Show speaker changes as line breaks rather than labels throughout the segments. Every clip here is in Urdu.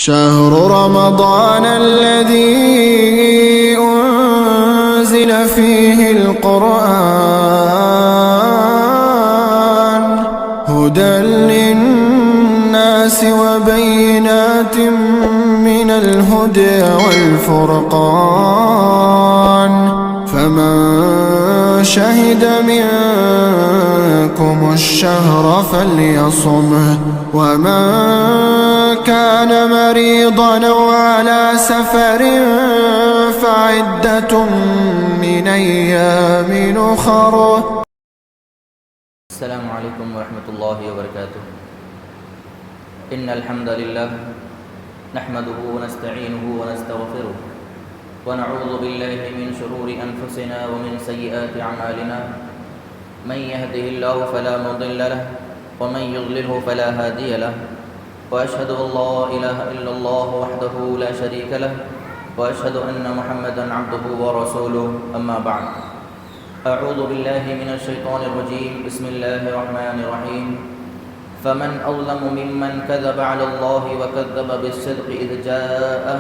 شهر رمضان الذي أنزل فيه القرآن هدى للناس وبينات من الهدى والفرقان فمن شهد منكم الشهر فليصمه ومن كان مريضا أو على سفر فعدة من أيام أخر.
السلام عليكم ورحمة الله وبركاته. إن الحمد لله نحمده ونستعينه ونستغفره ونعوذ بالله من شرور أنفسنا ومن سيئات أعمالنا. من يهده الله فلا مضل له ومن يضلله فلا هادي له. وأشهد أن لا إله إلا الله وحده لا شريك له وأشهد أن محمدا عبده ورسوله. أما بعد، أعوذ بالله من الشيطان الرجيم. بسم الله الرحمن الرحيم. فمن أظلم ممن كذب على الله وكذب بالصدق إذ جاءه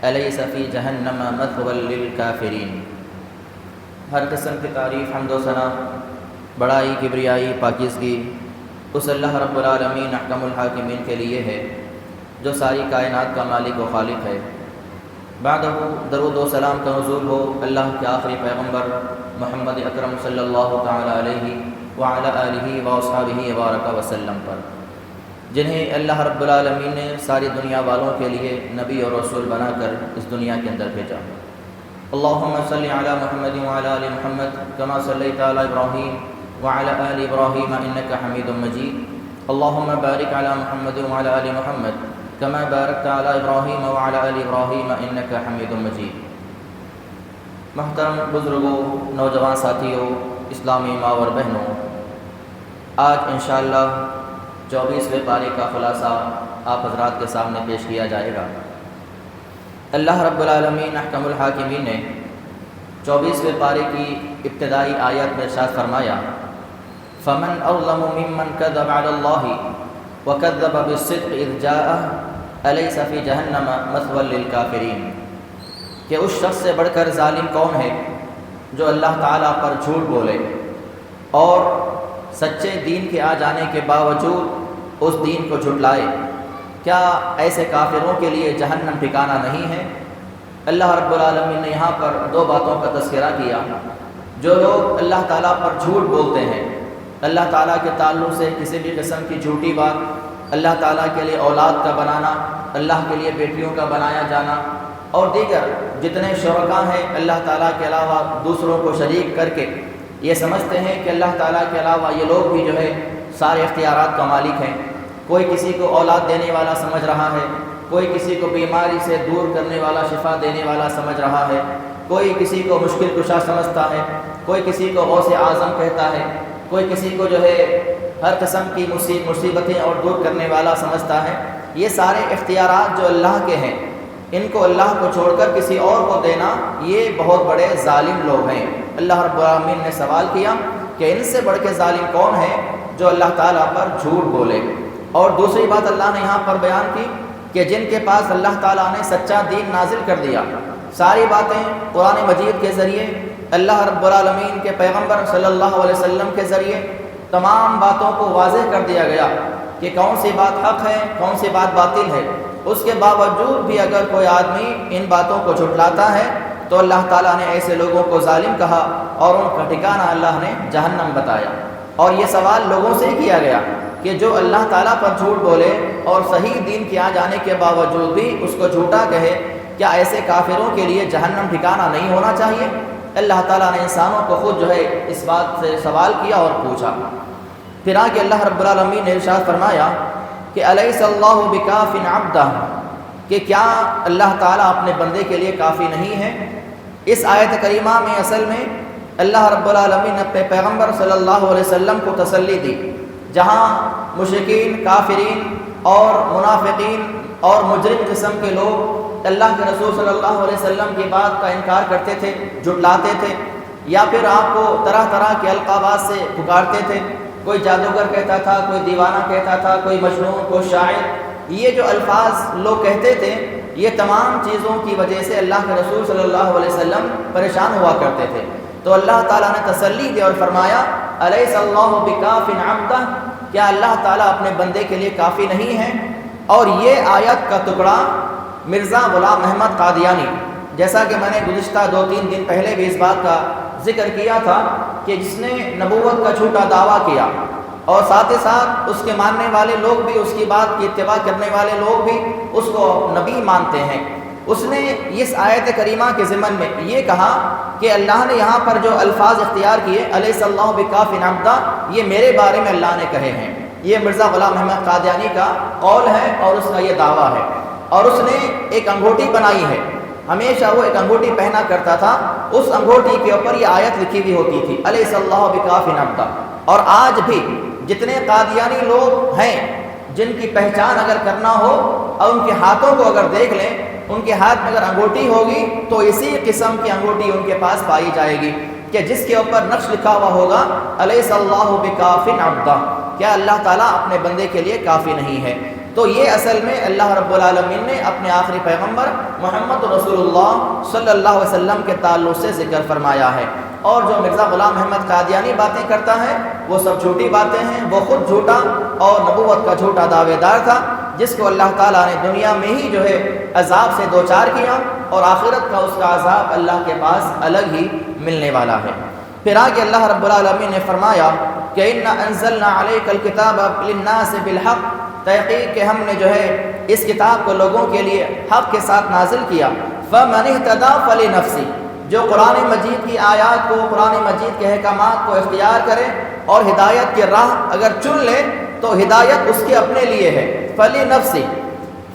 أليس في جهنم مثوى للكافرين. ہر قسم کی تعریف، حمد و ثنا، بڑائی، کبریائی، پاکیزگی اس اللہ رب العالمین احکم الحاکمین کے لیے ہے جو ساری کائنات کا مالک و خالق ہے. بعدہ درود و سلام کا نزول ہو اللہ کے آخری پیغمبر محمد اکرم صلی اللہ تعالی علیہ وعلی آلہ واصحابہ وبارک وسلم پر، جنہیں اللہ رب العالمین نے ساری دنیا والوں کے لیے نبی اور رسول بنا کر اس دنیا کے اندر بھیجا. اللہم صلی علی محمد وعلی آل محمد کما صلیت علی ابراہیم وعلی آل ابراہیم انک حمید مجید. اللہم بارک علی محمد وعلی آل محمد کما بارکت علی ابراہیم وعلی آل ابراہیم انک حمید مجید. محترم بزرگوں، نوجوان ساتھیوں، اسلامی ماں اور بہنوں، آج انشاءاللہ 24ویں پارے کا خلاصہ آپ حضرات کے سامنے پیش کیا جائے گا. اللہ رب العالمین احکم الحاکمین نے 24ویں پارے کی ابتدائی آیت میں ارشاد فرمایا: فمن اظلم ممن كذب على الله وكذب بالصدق اذ جاءه اليس في جهنم مثوى للكافرين. کہ اس شخص سے بڑھ کر ظالم کون ہے جو اللہ تعالیٰ پر جھوٹ بولے اور سچے دین کے آ جانے کے باوجود اس دین کو جھٹلائے. کیا ایسے کافروں کے لیے جہنم ٹھکانہ نہیں ہے؟ اللہ رب العالمین نے یہاں پر دو باتوں کا تذکرہ کیا. جو لوگ اللہ تعالیٰ پر جھوٹ بولتے ہیں، اللہ تعالیٰ کے تعلق سے کسی بھی قسم کی جھوٹی بات، اللہ تعالیٰ کے لیے اولاد کا بنانا، اللہ کے لیے بیٹیوں کا بنایا جانا اور دیگر جتنے شرکاء ہیں اللہ تعالیٰ کے علاوہ دوسروں کو شریک کر کے یہ سمجھتے ہیں کہ اللہ تعالیٰ کے علاوہ یہ لوگ بھی جو ہے سارے اختیارات کا مالک ہیں. کوئی کسی کو اولاد دینے والا سمجھ رہا ہے، کوئی کسی کو بیماری سے دور کرنے والا، شفا دینے والا سمجھ رہا ہے، کوئی کسی کو مشکل کشا سمجھتا ہے، کوئی کسی کو غوث اعظم کہتا ہے، کوئی کسی کو جو ہے ہر قسم کی مصیبتیں اور دور کرنے والا سمجھتا ہے. یہ سارے اختیارات جو اللہ کے ہیں، ان کو اللہ کو چھوڑ کر کسی اور کو دینا، یہ بہت بڑے ظالم لوگ ہیں. اللہ رب العالمین نے سوال کیا کہ ان سے بڑھ کے ظالم کون ہے جو اللہ تعالیٰ پر جھوٹ بولے. اور دوسری بات اللہ نے یہاں پر بیان کی کہ جن کے پاس اللہ تعالیٰ نے سچا دین نازل کر دیا، ساری باتیں قرآن مجید کے ذریعے، اللہ رب العالمین کے پیغمبر صلی اللہ علیہ وسلم کے ذریعے تمام باتوں کو واضح کر دیا گیا کہ کون سی بات حق ہے، کون سی بات باطل ہے. اس کے باوجود بھی اگر کوئی آدمی ان باتوں کو جھٹلاتا ہے تو اللہ تعالیٰ نے ایسے لوگوں کو ظالم کہا اور ان کا ٹھکانہ اللہ نے جہنم بتایا. اور یہ سوال لوگوں سے کیا گیا کہ جو اللہ تعالیٰ پر جھوٹ بولے اور صحیح دین کے آ جانے کے باوجود بھی اس کو جھوٹا کہے، کیا ایسے کافروں کے لیے جہنم ٹھکانہ نہیں ہونا چاہیے؟ اللہ تعالیٰ نے انسانوں کو خود جو ہے اس بات سے سوال کیا اور پوچھا. پھر آگے اللہ رب العالمین نے ارشاد فرمایا کہ الیس اللہ بکاف عبدہ، کہ کیا اللہ تعالیٰ اپنے بندے کے لیے کافی نہیں ہے؟ اس آیت کریمہ میں اصل میں اللہ رب العالمین نے اپنے پیغمبر صلی اللہ علیہ وسلم کو تسلی دی. جہاں مشرکین، کافرین اور منافقین اور مجرم قسم کے لوگ اللہ کے رسول صلی اللہ علیہ وسلم کی بات کا انکار کرتے تھے، جھٹلاتے تھے، یا پھر آپ کو طرح طرح کے القابات سے پکارتے تھے. کوئی جادوگر کہتا تھا، کوئی دیوانہ کہتا تھا، کوئی مجنون، کوئی شاعر، یہ جو الفاظ لوگ کہتے تھے یہ تمام چیزوں کی وجہ سے اللہ کے رسول صلی اللہ علیہ وسلم پریشان ہوا کرتے تھے۔ تو اللہ تعالیٰ نے تسلی دی اور فرمایا الیس اللہ بکاف عبدہ، کیا اللہ تعالیٰ اپنے بندے کے لیے کافی نہیں ہے؟ اور یہ آیت کا ٹکڑا مرزا غلام احمد قادیانی، جیسا کہ میں نے گزشتہ 2-3 دن پہلے بھی اس بات کا ذکر کیا تھا کہ جس نے نبوت کا جھوٹا دعویٰ کیا اور ساتھ ہی ساتھ اس کے ماننے والے لوگ بھی، اس کی بات کی اتباع کرنے والے لوگ بھی اس کو نبی مانتے ہیں، اس نے اس آیت کریمہ کے ضمن میں یہ کہا کہ اللہ نے یہاں پر جو الفاظ اختیار کیے الیس اللہ بکاف عبدہ، یہ میرے بارے میں اللہ نے کہے ہیں۔ یہ مرزا غلام احمد قادیانی کا قول ہے اور اس کا یہ دعویٰ ہے، اور اس نے ایک انگوٹھی بنائی ہے، ہمیشہ وہ ایک انگوٹھی پہنا کرتا تھا، اس انگوٹھی کے اوپر یہ آیت لکھی ہوئی ہوتی تھی الیس اللہ بکاف عبدہ۔ اور آج بھی جتنے قادیانی لوگ ہیں جن کی پہچان اگر کرنا ہو اور ان کے ہاتھوں کو اگر دیکھ لیں، ان کے ہاتھ میں اگر انگوٹھی ہوگی تو اسی قسم کی انگوٹھی ان کے پاس پائی جائے گی کہ جس کے اوپر نقش لکھا ہوا ہوگا الیس اللہ بکاف عبدہ، کیا اللہ تعالیٰ اپنے بندے کے لیے کافی نہیں ہے؟ تو یہ اصل میں اللہ رب العالمین نے اپنے آخری پیغمبر محمد رسول اللہ صلی اللہ علیہ وسلم کے تعلق سے ذکر فرمایا ہے۔ اور جو مرزا غلام احمد قادیانی باتیں کرتا ہے وہ سب جھوٹی باتیں ہیں، وہ خود جھوٹا اور نبوت کا جھوٹا دعوے دار تھا، جس کو اللہ تعالیٰ نے دنیا میں ہی جو ہے عذاب سے دوچار کیا، اور آخرت کا اس کا عذاب اللہ کے پاس الگ ہی ملنے والا ہے۔ پھر آگے اللہ رب العالمین نے فرمایا کہ اِنَّا أَنزَلْنَا عَلَيْكَ الْكِتَابَ لِلنَّاسِ بِالْحَقِّ، تحقیق کہ ہم نے جو ہے اس کتاب کو لوگوں کے لیے حق کے ساتھ نازل کیا۔ فَمَنِ اهْتَدَىٰ فَلِنَفْسِهِ، جو قرآن مجید کی آیات کو، قرآن مجید کے احکامات کو اختیار کرے اور ہدایت کی راہ اگر چن لے تو ہدایت اس کے اپنے لیے ہے۔ فَلِنَفْسِهِ،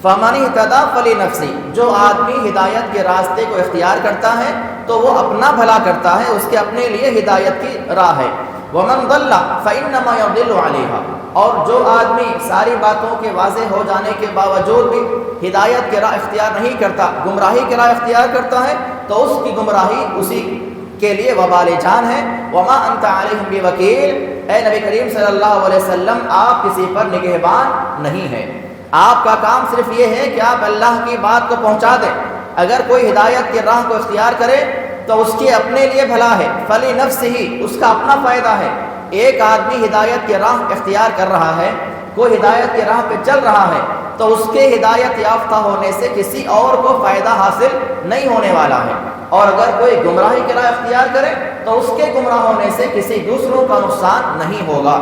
فَمَنِ اهْتَدَىٰ فَلِنَفْسِهِ، جو آدمی ہدایت کے راستے کو اختیار کرتا ہے تو وہ اپنا بھلا کرتا ہے، اس کے اپنے لیے ہدایت کی راہ ہے۔ وَمَنْ ضَلَّ فَإِنَّمَا يَضِلُّ عَلَيْهَا، اور جو آدمی ساری باتوں کے واضح ہو جانے کے باوجود بھی ہدایت کی راہ اختیار نہیں کرتا، گمراہی کی راہ اختیار کرتا ہے، تو اس کی گمراہی اسی کے لیے وبال جان ہے۔ وَمَا أَنْتَ عَلَيْهِمْ بِوَكِيلٍ، اے نبی کریم صلی اللہ علیہ وسلم آپ کسی پر نگہبان نہیں ہیں، آپ کا کام صرف یہ ہے کہ آپ اللہ کی بات کو پہنچا دیں۔ اگر کوئی ہدایت کی راہ کو اختیار کرے تو اس کے اپنے لیے بھلا ہے، فَلِنَفْسِهِ، اس کا اپنا فائدہ ہے۔ ایک آدمی ہدایت کی راہ اختیار کر رہا ہے، کوئی ہدایت کی راہ پہ چل رہا ہے، تو اس کے ہدایت یافتہ ہونے سے کسی اور کو فائدہ حاصل نہیں ہونے والا ہے، اور اگر کوئی گمراہی کی راہ اختیار کرے تو اس کے گمراہ ہونے سے کسی دوسروں کا نقصان نہیں ہوگا۔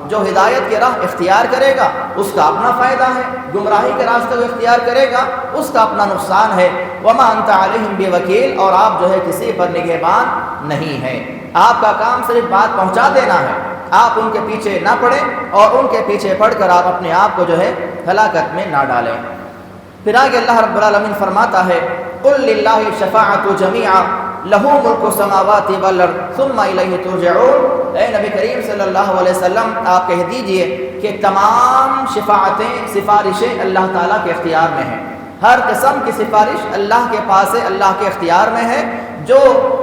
جو ہدایت کی راہ اختیار کرے گا اس کا اپنا فائدہ ہے، گمراہی کے راستے کو اختیار کرے گا اس کا اپنا نقصان ہے۔ وَمَا أَنْتَ عَلَيْهِمْ بِوَكِيلٍ، اور آپ جو ہے کسی پر نگہبان نہیں ہیں، آپ کا کام صرف بات پہنچا دینا ہے، آپ ان کے پیچھے نہ پڑیں اور ان کے پیچھے پڑھ کر آپ اپنے آپ کو جو ہے ہلاکت میں نہ ڈالیں۔ پھر آگے اللہ رب العالمین فرماتا ہے قُلْ لِلَّهِ الشَّفَاعَةُ جَمِيعًا لَهُ مُلْكُ السَّمَاوَاتِ وَالْأَرْضِ ثُمَّ إِلَيْهِ تُرْجَعُونَ، اے نبی کریم صلی اللہ علیہ وسلم آپ کہہ دیجئے کہ تمام شفاعتیں، سفارشیں اللہ تعالیٰ کے اختیار میں ہیں، ہر قسم کی سفارش اللہ کے پاس ہے، اللہ کے اختیار میں ہے، جو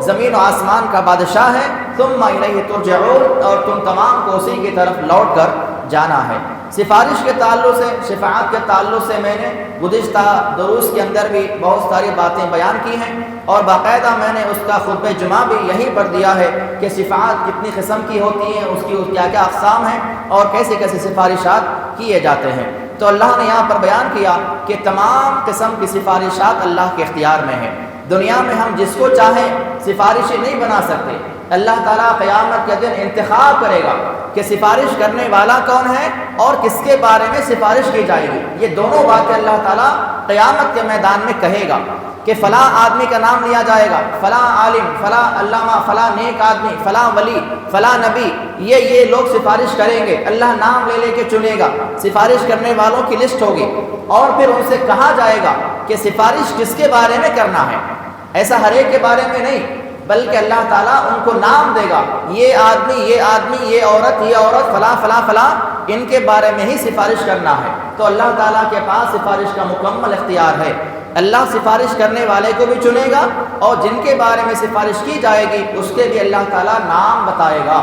زمین و آسمان کا بادشاہ ہے۔ ثم الیہ ترجعون، اور تم تمام کو اسی کی طرف لوٹ کر جانا ہے۔ سفارش کے تعلق سے، شفاعت کے تعلق سے میں نے گزشتہ دروس کے اندر بھی بہت ساری باتیں بیان کی ہیں، اور باقاعدہ میں نے اس کا خطبہ جمعہ بھی یہیں پر دیا ہے کہ شفاعت کتنی قسم کی ہوتی ہیں، اس کی کیا کیا اقسام ہیں اور کیسے کیسے سفارشات کیے جاتے ہیں۔ تو اللہ نے یہاں پر بیان کیا کہ تمام قسم کی سفارشات اللہ کے اختیار میں ہیں۔ دنیا میں ہم جس کو چاہیں سفارشیں نہیں بنا سکتے، اللہ تعالیٰ قیامت کے دن انتخاب کرے گا کہ سفارش کرنے والا کون ہے اور کس کے بارے میں سفارش کی جائے گی۔ یہ دونوں باتیں اللہ تعالیٰ قیامت کے میدان میں کہے گا کہ فلاں آدمی کا نام لیا جائے گا، فلاں عالم، فلاں علامہ، فلاں نیک آدمی، فلاں ولی، فلاں نبی، یہ لوگ سفارش کریں گے، اللہ نام لے کے چنے گا، سفارش کرنے والوں کی لسٹ ہوگی، اور پھر ان سے کہا جائے گا کہ سفارش کس کے بارے میں کرنا ہے۔ ایسا ہر ایک کے بارے میں نہیں، بلکہ اللہ تعالیٰ ان کو نام دے گا، یہ آدمی، یہ عورت، فلاں فلاں فلاں، ان کے بارے میں ہی سفارش کرنا ہے۔ تو اللہ تعالیٰ کے پاس سفارش کا مکمل اختیار ہے۔ اللہ سفارش کرنے والے کو بھی چنے گا، اور جن کے بارے میں سفارش کی جائے گی اس کے بھی اللہ تعالیٰ نام بتائے گا۔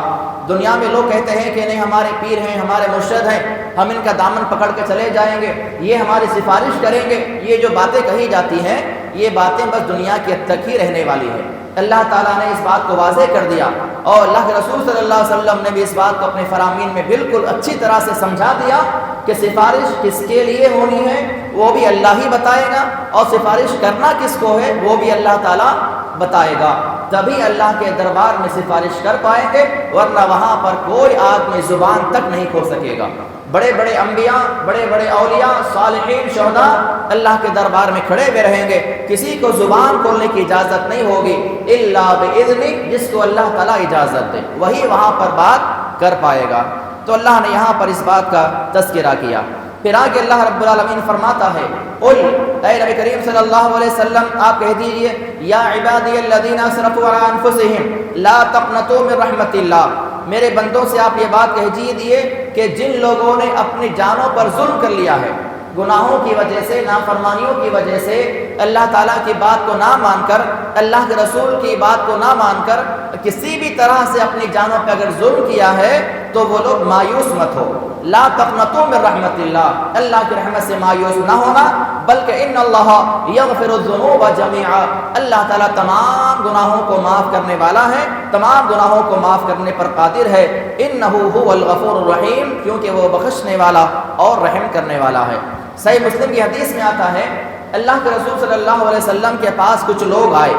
دنیا میں لوگ کہتے ہیں کہ نہیں ہمارے پیر ہیں، ہمارے مرشد ہیں، ہم ان کا دامن پکڑ کے چلے جائیں گے، یہ ہماری سفارش کریں گے، یہ جو باتیں کہی جاتی ہیں یہ باتیں بس دنیا کی حد تک ہی رہنے والی ہے۔ اللہ تعالیٰ نے اس بات کو واضح کر دیا اور اللہ کے رسول صلی اللہ علیہ وسلم نے بھی اس بات کو اپنے فرامین میں بالکل اچھی طرح سے سمجھا دیا کہ سفارش کس کے لیے ہونی ہے وہ بھی اللہ ہی بتائے گا، اور سفارش کرنا کس کو ہے وہ بھی اللہ تعالیٰ بتائے گا۔ تبھی اللہ کے دربار میں سفارش کر پائیں گے، ورنہ وہاں پر کوئی آدمی زبان تک نہیں کھول سکے گا۔ بڑے بڑے انبیاء، بڑے بڑے اولیاء، صالحین، شہداء اللہ کے دربار میں کھڑے ہوئے رہیں گے، کسی کو زبان کھولنے کی اجازت نہیں ہوگی الا باذن، جس کو اللہ تعالیٰ اجازت دے وہی وہاں پر بات کر پائے گا۔ تو اللہ نے یہاں پر اس بات کا تذکرہ کیا۔ پھر آگے اللہ رب العالمین فرماتا ہے، قل، اے نبی کریم صلی اللہ علیہ وسلم آپ کہہ دیجئے، یا عبادی الذین اسرفوا علی انفسہم لا تقنطوا من رحمت اللہ، میرے بندوں سے آپ یہ بات کہہ دیجئے کہ جن لوگوں نے اپنی جانوں پر ظلم کر لیا ہے، گناہوں کی وجہ سے، نافرمانیوں کی وجہ سے، اللہ تعالیٰ کی بات کو نہ مان کر، اللہ کے رسول کی بات کو نہ مان کر کسی بھی طرح سے اپنی جانوں پہ اگر ظلم کیا ہے تو وہ لوگ مایوس مت ہو۔ لا تقنطوا من رحمت اللہ، اللہ کی رحمت سے مایوس نہ ہونا، بلکہ ان اللہ یغفر الذنوب جميعا، اللہ تعالیٰ تمام گناہوں کو معاف کرنے والا ہے، تمام گناہوں کو معاف کرنے پر قادر ہے۔ انہ هو الغفور الرحیم، کیونکہ وہ بخشنے والا اور رحم کرنے والا ہے۔ صحیح مسلم کی حدیث میں آتا ہے، اللہ کے رسول صلی اللہ علیہ وسلم کے پاس کچھ لوگ آئے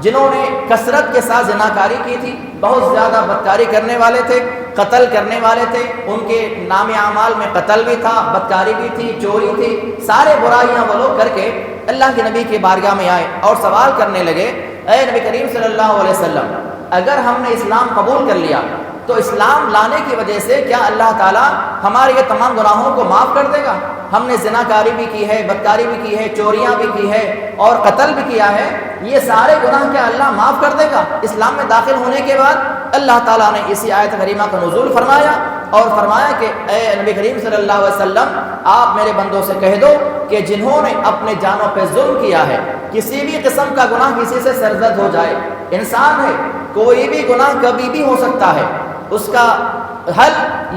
جنہوں نے کثرت کے ساتھ زناکاری کی تھی، بہت زیادہ بدکاری کرنے والے تھے، قتل کرنے والے تھے، ان کے نام اعمال میں قتل بھی تھا، بدکاری بھی تھی، چوری تھی، سارے برائیاں وہ لوگ کر کے اللہ کے نبی کی بارگاہ میں آئے اور سوال کرنے لگے، اے نبی کریم صلی اللہ علیہ وسلم، اگر ہم نے اسلام قبول کر لیا تو اسلام لانے کی وجہ سے کیا اللہ تعالیٰ ہمارے یہ تمام گناہوں کو معاف کر دے گا؟ ہم نے زناکاری بھی کی ہے، بدکاری بھی کی ہے، چوریاں بھی کی ہے اور قتل بھی کیا ہے، یہ سارے گناہ کیا اللہ معاف کر دے گا؟ اسلام میں داخل ہونے کے بعد اللہ تعالیٰ نے اسی آیت کریمہ کا نزول فرمایا اور فرمایا کہ اے نبی کریم صلی اللہ علیہ وسلم، آپ میرے بندوں سے کہہ دو کہ جنہوں نے اپنے جانوں پہ ظلم کیا ہے، کسی بھی قسم کا گناہ کسی سے سرزد ہو جائے، انسان ہے، کوئی بھی گناہ کبھی بھی ہو سکتا ہے، اس کا حل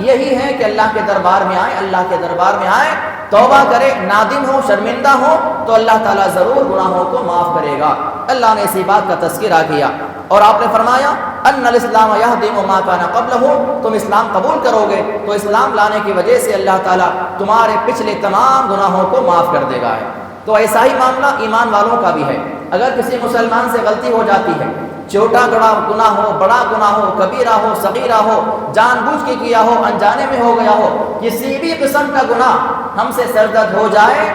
یہی ہے کہ اللہ کے دربار میں آئیں، اللہ کے دربار میں آئیں، توبہ کرے، نادم ہو، شرمندہ ہو تو اللہ تعالیٰ ضرور گناہوں کو معاف کرے گا۔ اللہ نے اسی بات کا تذکرہ کیا اور آپ نے فرمایا ان الاسلام یہدم ما کان قبلہ، تم اسلام قبول کرو گے تو اسلام لانے کی وجہ سے اللہ تعالیٰ تمہارے پچھلے تمام گناہوں کو معاف کر دے گا۔ تو ایسا ہی معاملہ ایمان والوں کا بھی ہے، اگر کسی مسلمان سے غلطی ہو جاتی ہے، چھوٹا گناہ ہو، بڑا گناہ ہو، کبیرہ ہو، صغیرہ ہو، جان بوجھ کے کیا ہو، انجانے میں ہو گیا ہو، کسی بھی قسم کا گناہ ہم سے سرزد ہو جائے،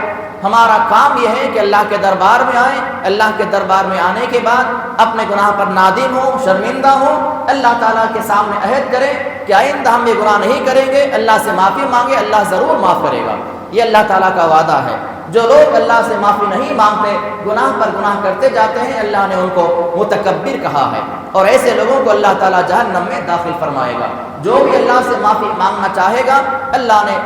ہمارا کام یہ ہے کہ اللہ کے دربار میں آئیں، اللہ کے دربار میں آنے کے بعد اپنے گناہ پر نادم ہو، شرمندہ ہو، اللہ تعالیٰ کے سامنے عہد کریں کہ آئندہ ہم یہ گناہ نہیں کریں گے، اللہ سے معافی مانگے، اللہ ضرور معاف کرے گا۔ یہ اللہ تعالیٰ کا وعدہ ہے۔ جو لوگ اللہ سے معافی نہیں مانگتے، گناہ پر گناہ کرتے جاتے ہیں، اللہ نے ان کو متکبر کہا ہے اور ایسے لوگوں کو اللہ تعالیٰ جہنم میں داخل فرمائے گا۔ جو بھی اللہ سے معافی مانگنا چاہے گا، اللہ نے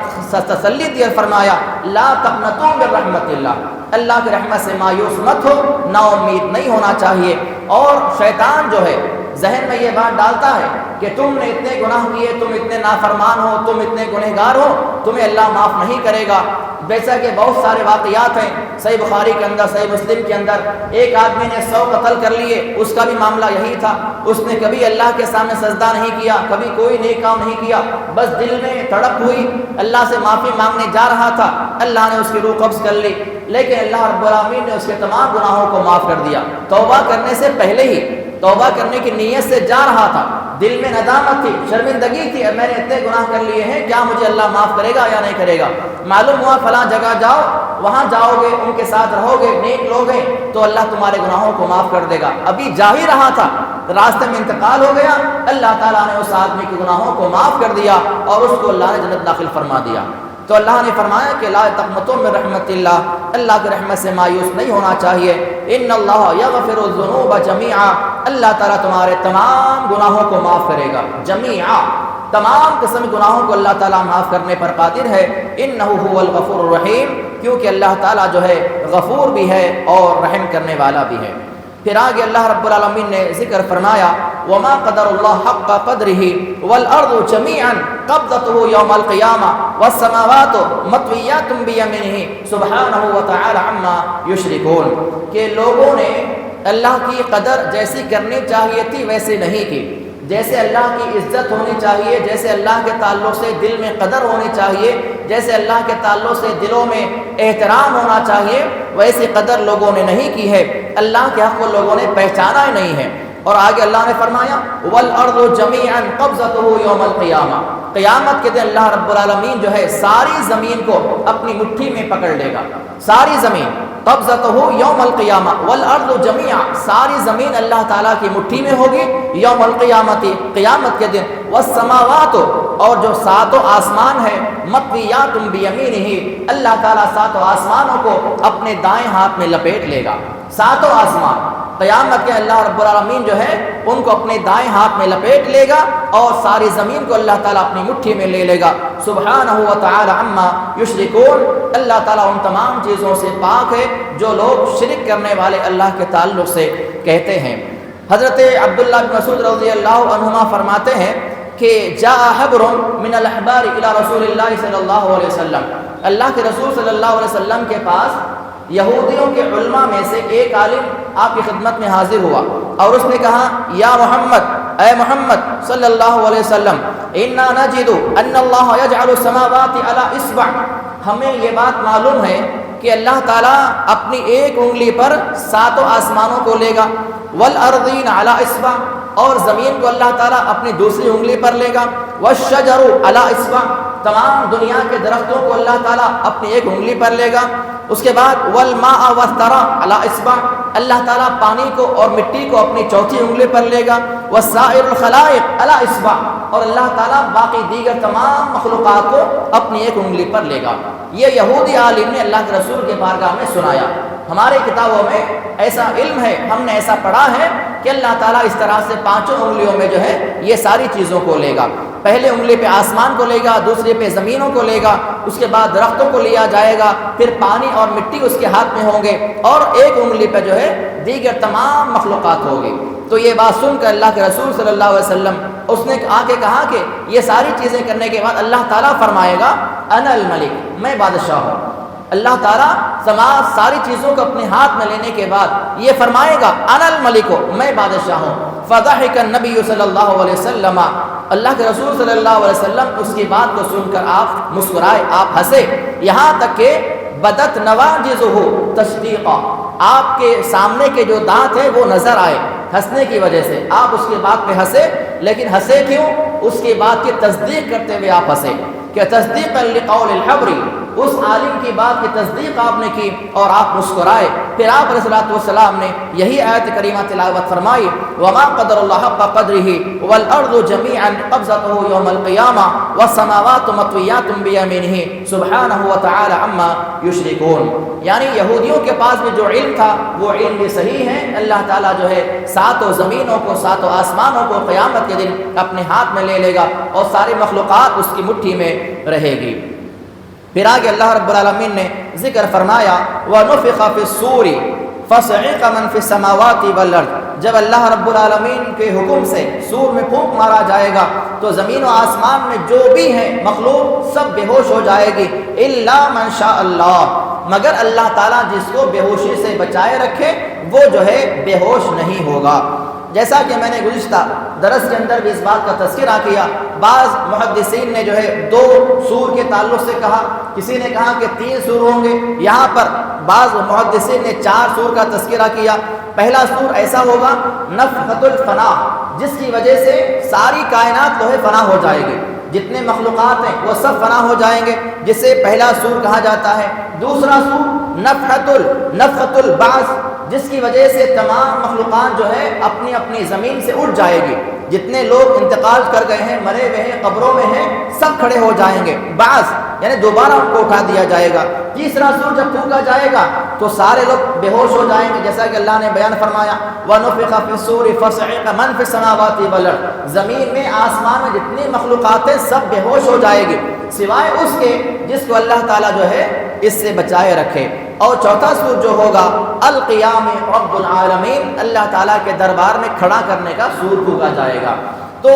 تسلی دی اور فرمایا لا تقنطوا من رحمت اللہ، اللہ کی رحمت سے مایوس مت ہو، نا امید نہیں ہونا چاہیے۔ اور شیطان جو ہے ذہن میں یہ بات ڈالتا ہے کہ تم نے اتنے گناہ کیے، تم اتنے نافرمان ہو، تم اتنے گنہگار ہو، تمہیں اللہ معاف نہیں کرے گا۔ جیسا کہ بہت سارے واقعات ہیں صحیح بخاری کے اندر، صحیح مسلم کے اندر، ایک آدمی نے 100 قتل کر لیے، اس کا بھی معاملہ یہی تھا، اس نے کبھی اللہ کے سامنے سجدہ نہیں کیا، کبھی کوئی نیک کام نہیں کیا، بس دل میں تڑپ ہوئی، اللہ سے معافی مانگنے جا رہا تھا، اللہ نے اس کی روح قبض کر لی، لیکن اللہ رب العالمین نے اس کے تمام گناہوں کو معاف کر دیا۔ توبہ کرنے سے پہلے ہی، توبہ کرنے کی نیت سے جا رہا تھا، دل میں ندامت تھی، شرمندگی تھی، میں نے اتنے گناہ کر لیے ہیں، کیا مجھے اللہ معاف کرے گا یا نہیں کرے گا؟ معلوم ہوا فلاں جگہ جاؤ، وہاں جاؤ گے، ان کے ساتھ رہو گے، نیک لوگ ہیں تو اللہ تمہارے گناہوں کو معاف کر دے گا۔ ابھی جا ہی رہا تھا، راستے میں انتقال ہو گیا، اللہ تعالیٰ نے اس آدمی کے گناہوں کو معاف کر دیا اور اس کو اللہ نے جنت داخل فرما دیا۔ تو اللہ نے فرمایا کہ لا تقنطوا من رحمت اللہ، اللہ کی رحمت سے مایوس نہیں ہونا چاہیے۔ ان اللہ یغفر الذنوب جميعا، اللہ تعالیٰ تمہارے تمام گناہوں کو معاف کرے گا، جمیعا، تمام قسم گناہوں کو اللہ تعالیٰ معاف کرنے پر قادر ہے۔ انہ هو الغفور الرحیم، کیونکہ اللہ تعالیٰ جو ہے غفور بھی ہے اور رحم کرنے والا بھی ہے۔ پھر آگے اللہ رب العالمین نے ذکر فرمایا وما قدر اللہ حق قدرہ والارض جميعا قبضته یوم القیامہ والسماوات مطویات بیمینہ سبحانہ وتعالی عما یشرکون، کہ لوگوں نے اللہ کی قدر جیسی کرنی چاہیے تھی ویسے نہیں کی، جیسے اللہ کی عزت ہونی چاہیے، جیسے اللہ کے تعلق سے دل میں قدر ہونی چاہیے، جیسے اللہ کے تعلق سے دلوں میں احترام ہونا چاہیے، ویسی قدر لوگوں نے نہیں کی ہے، اللہ کے حق کو لوگوں نے پہچانا ہی نہیں ہے۔ اور آگے اللہ نے فرمایا وَالْأَرْضُ جَمِيعًا قَبْضَتُهُ يَوْمَ الْقِيَامَةِ، قیامت کے دن اللہ رب العالمین جو ہے ساری زمین کو اپنی مٹھی میں پکڑ لے گا، ساری زمین قبضتہ یوم القیامہ والارض جميعا، ساری زمین اللہ تعالیٰ کی مٹھی میں ہوگی یوم القیامت، قیامت کے دن، والسماوات، اور جو ساتوں آسمان ہے، مطویات بیمینہ، اللہ تعالیٰ ساتوں آسمانوں کو اپنے دائیں ہاتھ میں لپیٹ لے گا، ساتوں آسمان قیامت کے اللہ رب العالمین جو ہے ان کو اپنے دائیں ہاتھ میں لپیٹ لے گا اور ساری زمین کو اللہ تعالیٰ اپنی مٹھی میں لے لے گا، سبحانہ وتعالی عما یشرکون، اللہ تعالیٰ ان تمام چیزوں سے پاک ہے جو لوگ شرک کرنے والے اللہ کے تعلق سے کہتے ہیں۔ حضرت عبداللہ بن مسعود رضی اللہ عنہما فرماتے ہیں کہ جاء حبر من الاحبار الى رسول اللہ صلی اللہ علیہ وسلم، اللہ کے رسول صلی اللہ علیہ وسلم کے پاس یہودیوں کے علماء میں سے ایک عالم آپ کی خدمت میں حاضر ہوا اور اس نے کہا یا محمد، اے محمد صلی اللہ علیہ وسلم، انا نجد ان اللہ یجعل السماوات علی اصبع، ہمیں یہ بات معلوم ہے کہ اللہ تعالیٰ اپنی ایک انگلی پر ساتوں آسمانوں کو لے گا، والارضین علی اصبع، اور زمین کو اللہ تعالیٰ اپنی دوسری انگلی پر لے گا، والشجر علی اصبع، تمام دنیا کے درختوں کو اللہ تعالیٰ اپنی ایک انگلی پر لے گا، اس کے بعد والماء والثرى علی اصبع، اللہ تعالیٰ پانی کو اور مٹی کو اپنی چوتھی انگلی پر لے گا، وسائر الخلائق علی اصبع، اور اللہ تعالیٰ باقی دیگر تمام مخلوقات کو اپنی ایک انگلی پر لے گا۔ یہ یہودی عالم نے اللہ کے رسول کے بارگاہ میں سنایا۔ ہمارے کتابوں میں ایسا علم ہے، ہم نے ایسا پڑھا ہے کہ اللہ تعالیٰ اس طرح سے پانچوں انگلیوں میں جو ہے یہ ساری چیزوں کو لے گا، پہلے انگلی پہ آسمان کو لے گا، دوسرے پہ زمینوں کو لے گا، اس کے بعد درختوں کو لیا جائے گا، پھر پانی اور مٹی اس کے ہاتھ میں ہوں گے، اور ایک انگلی پہ جو ہے دیگر تمام مخلوقات ہوگی۔ تو یہ بات سن کر اللہ کے رسول صلی اللہ علیہ وسلم اس نے آ کے کہا کہ یہ ساری چیزیں کرنے کے بعد اللہ تعالیٰ فرمائے گا انا الملک، میں بادشاہ ہوں۔ اللہ تعالیٰ ساری چیزوں کو اپنے ہاتھ میں لینے کے بعد یہ فرمائے گا انا الملک، میں بادشاہ ہوں۔ فضحک النبی صلی اللہ علیہ وسلم، اللہ کے رسول صلی اللہ علیہ وسلم اس کی بات کو سن کر آپ مسکرائے، آپ ہنسے، یہاں تک کہ بدت نواجذہ تصدیقا، آپ کے سامنے کے جو دانت ہیں وہ نظر آئے ہنسنے کی وجہ سے، آپ اس کی بات پہ ہنسے، لیکن ہنسے کیوں؟ اس کی بات کی تصدیق کرتے ہوئے آپ ہنسے، کہ تصدیقا لقول الحبر، اس عالم کی بات کی تصدیق آپ نے کی اور آپ مسکرائے۔ پھر آپ علیہ الصلوۃ والسلام نے یہی آیت کریمہ تلاوت فرمائی وما قدر اللہ حق قدرہ والارض جميعا قبضتہ یوم القیامہ والسماوات مطویات بیمینہ سبحانہ وتعالی عما یشرکون، یعنی یہودیوں کے پاس بھی جو علم تھا وہ علم بھی صحیح ہے، اللہ تعالیٰ جو ہے ساتوں زمینوں کو ساتوں آسمانوں کو قیامت کے دن اپنے ہاتھ میں لے لے گا اور ساری مخلوقات اس کی مٹھی میں رہے گی۔ پھر آگے اللہ رب العالمین نے ذکر فرمایا وَنُفِخَ فِي الصُّورِ فَصَعِقَ مَنْ فِي السَّمَاوَاتِ وَالْأَرْضِ، جب اللہ رب العالمین کے حکم سے سور میں پھونک مارا جائے گا تو زمین و آسمان میں جو بھی ہیں مخلوق سب بے ہوش ہو جائے گی، إِلَّا مَنْ شَاءَ اللَّهُ، مگر اللہ تعالیٰ جس کو بے ہوشی سے بچائے رکھے وہ جو ہے بے ہوش نہیں ہوگا۔ جیسا کہ میں نے گزشتہ درس کے اندر بھی اس بات کا تذکرہ کیا، بعض محدثین نے جو ہے 2 سور کے تعلق سے کہا، کسی نے کہا کہ 3 سور ہوں گے، یہاں پر بعض محدثین نے 4 سور کا تذکرہ کیا۔ پہلا سور ایسا ہوگا نفخۃ الفنا، جس کی وجہ سے ساری کائنات جو ہے فنا ہو جائے گی، جتنے مخلوقات ہیں وہ سب فنا ہو جائیں گے، جسے پہلا سور کہا جاتا ہے۔ دوسرا سور نفخۃ البعث، جس کی وجہ سے تمام مخلوقات جو ہے اپنی اپنی زمین سے اٹھ جائے گی، جتنے لوگ انتقال کر گئے ہیں، مرے ہوئے ہیں، قبروں میں ہیں، سب کھڑے ہو جائیں گے، بعث یعنی دوبارہ ان کو اٹھا دیا جائے گا۔ تیسرا سور جب پھونکا جائے گا تو سارے لوگ بے ہوش ہو جائیں گے، جیسا کہ اللہ نے بیان فرمایا وَنُفِخَ فِي الصُّورِ فَصَعِقَ مَنْ فِي السَّمَاوَاتِ وَالْأَرْضِ، زمین میں آسمان میں جتنی مخلوقات ہیں سب بے ہوش ہو جائے گی سوائے اس کے جس کو اللہ تعالیٰ جو ہے اس سے بچائے رکھے۔ اور چوتھا سور جو ہوگا القیام رب العالمین، اللہ تعالیٰ کے دربار میں کھڑا کرنے کا سور پھونکا جائے گا۔ تو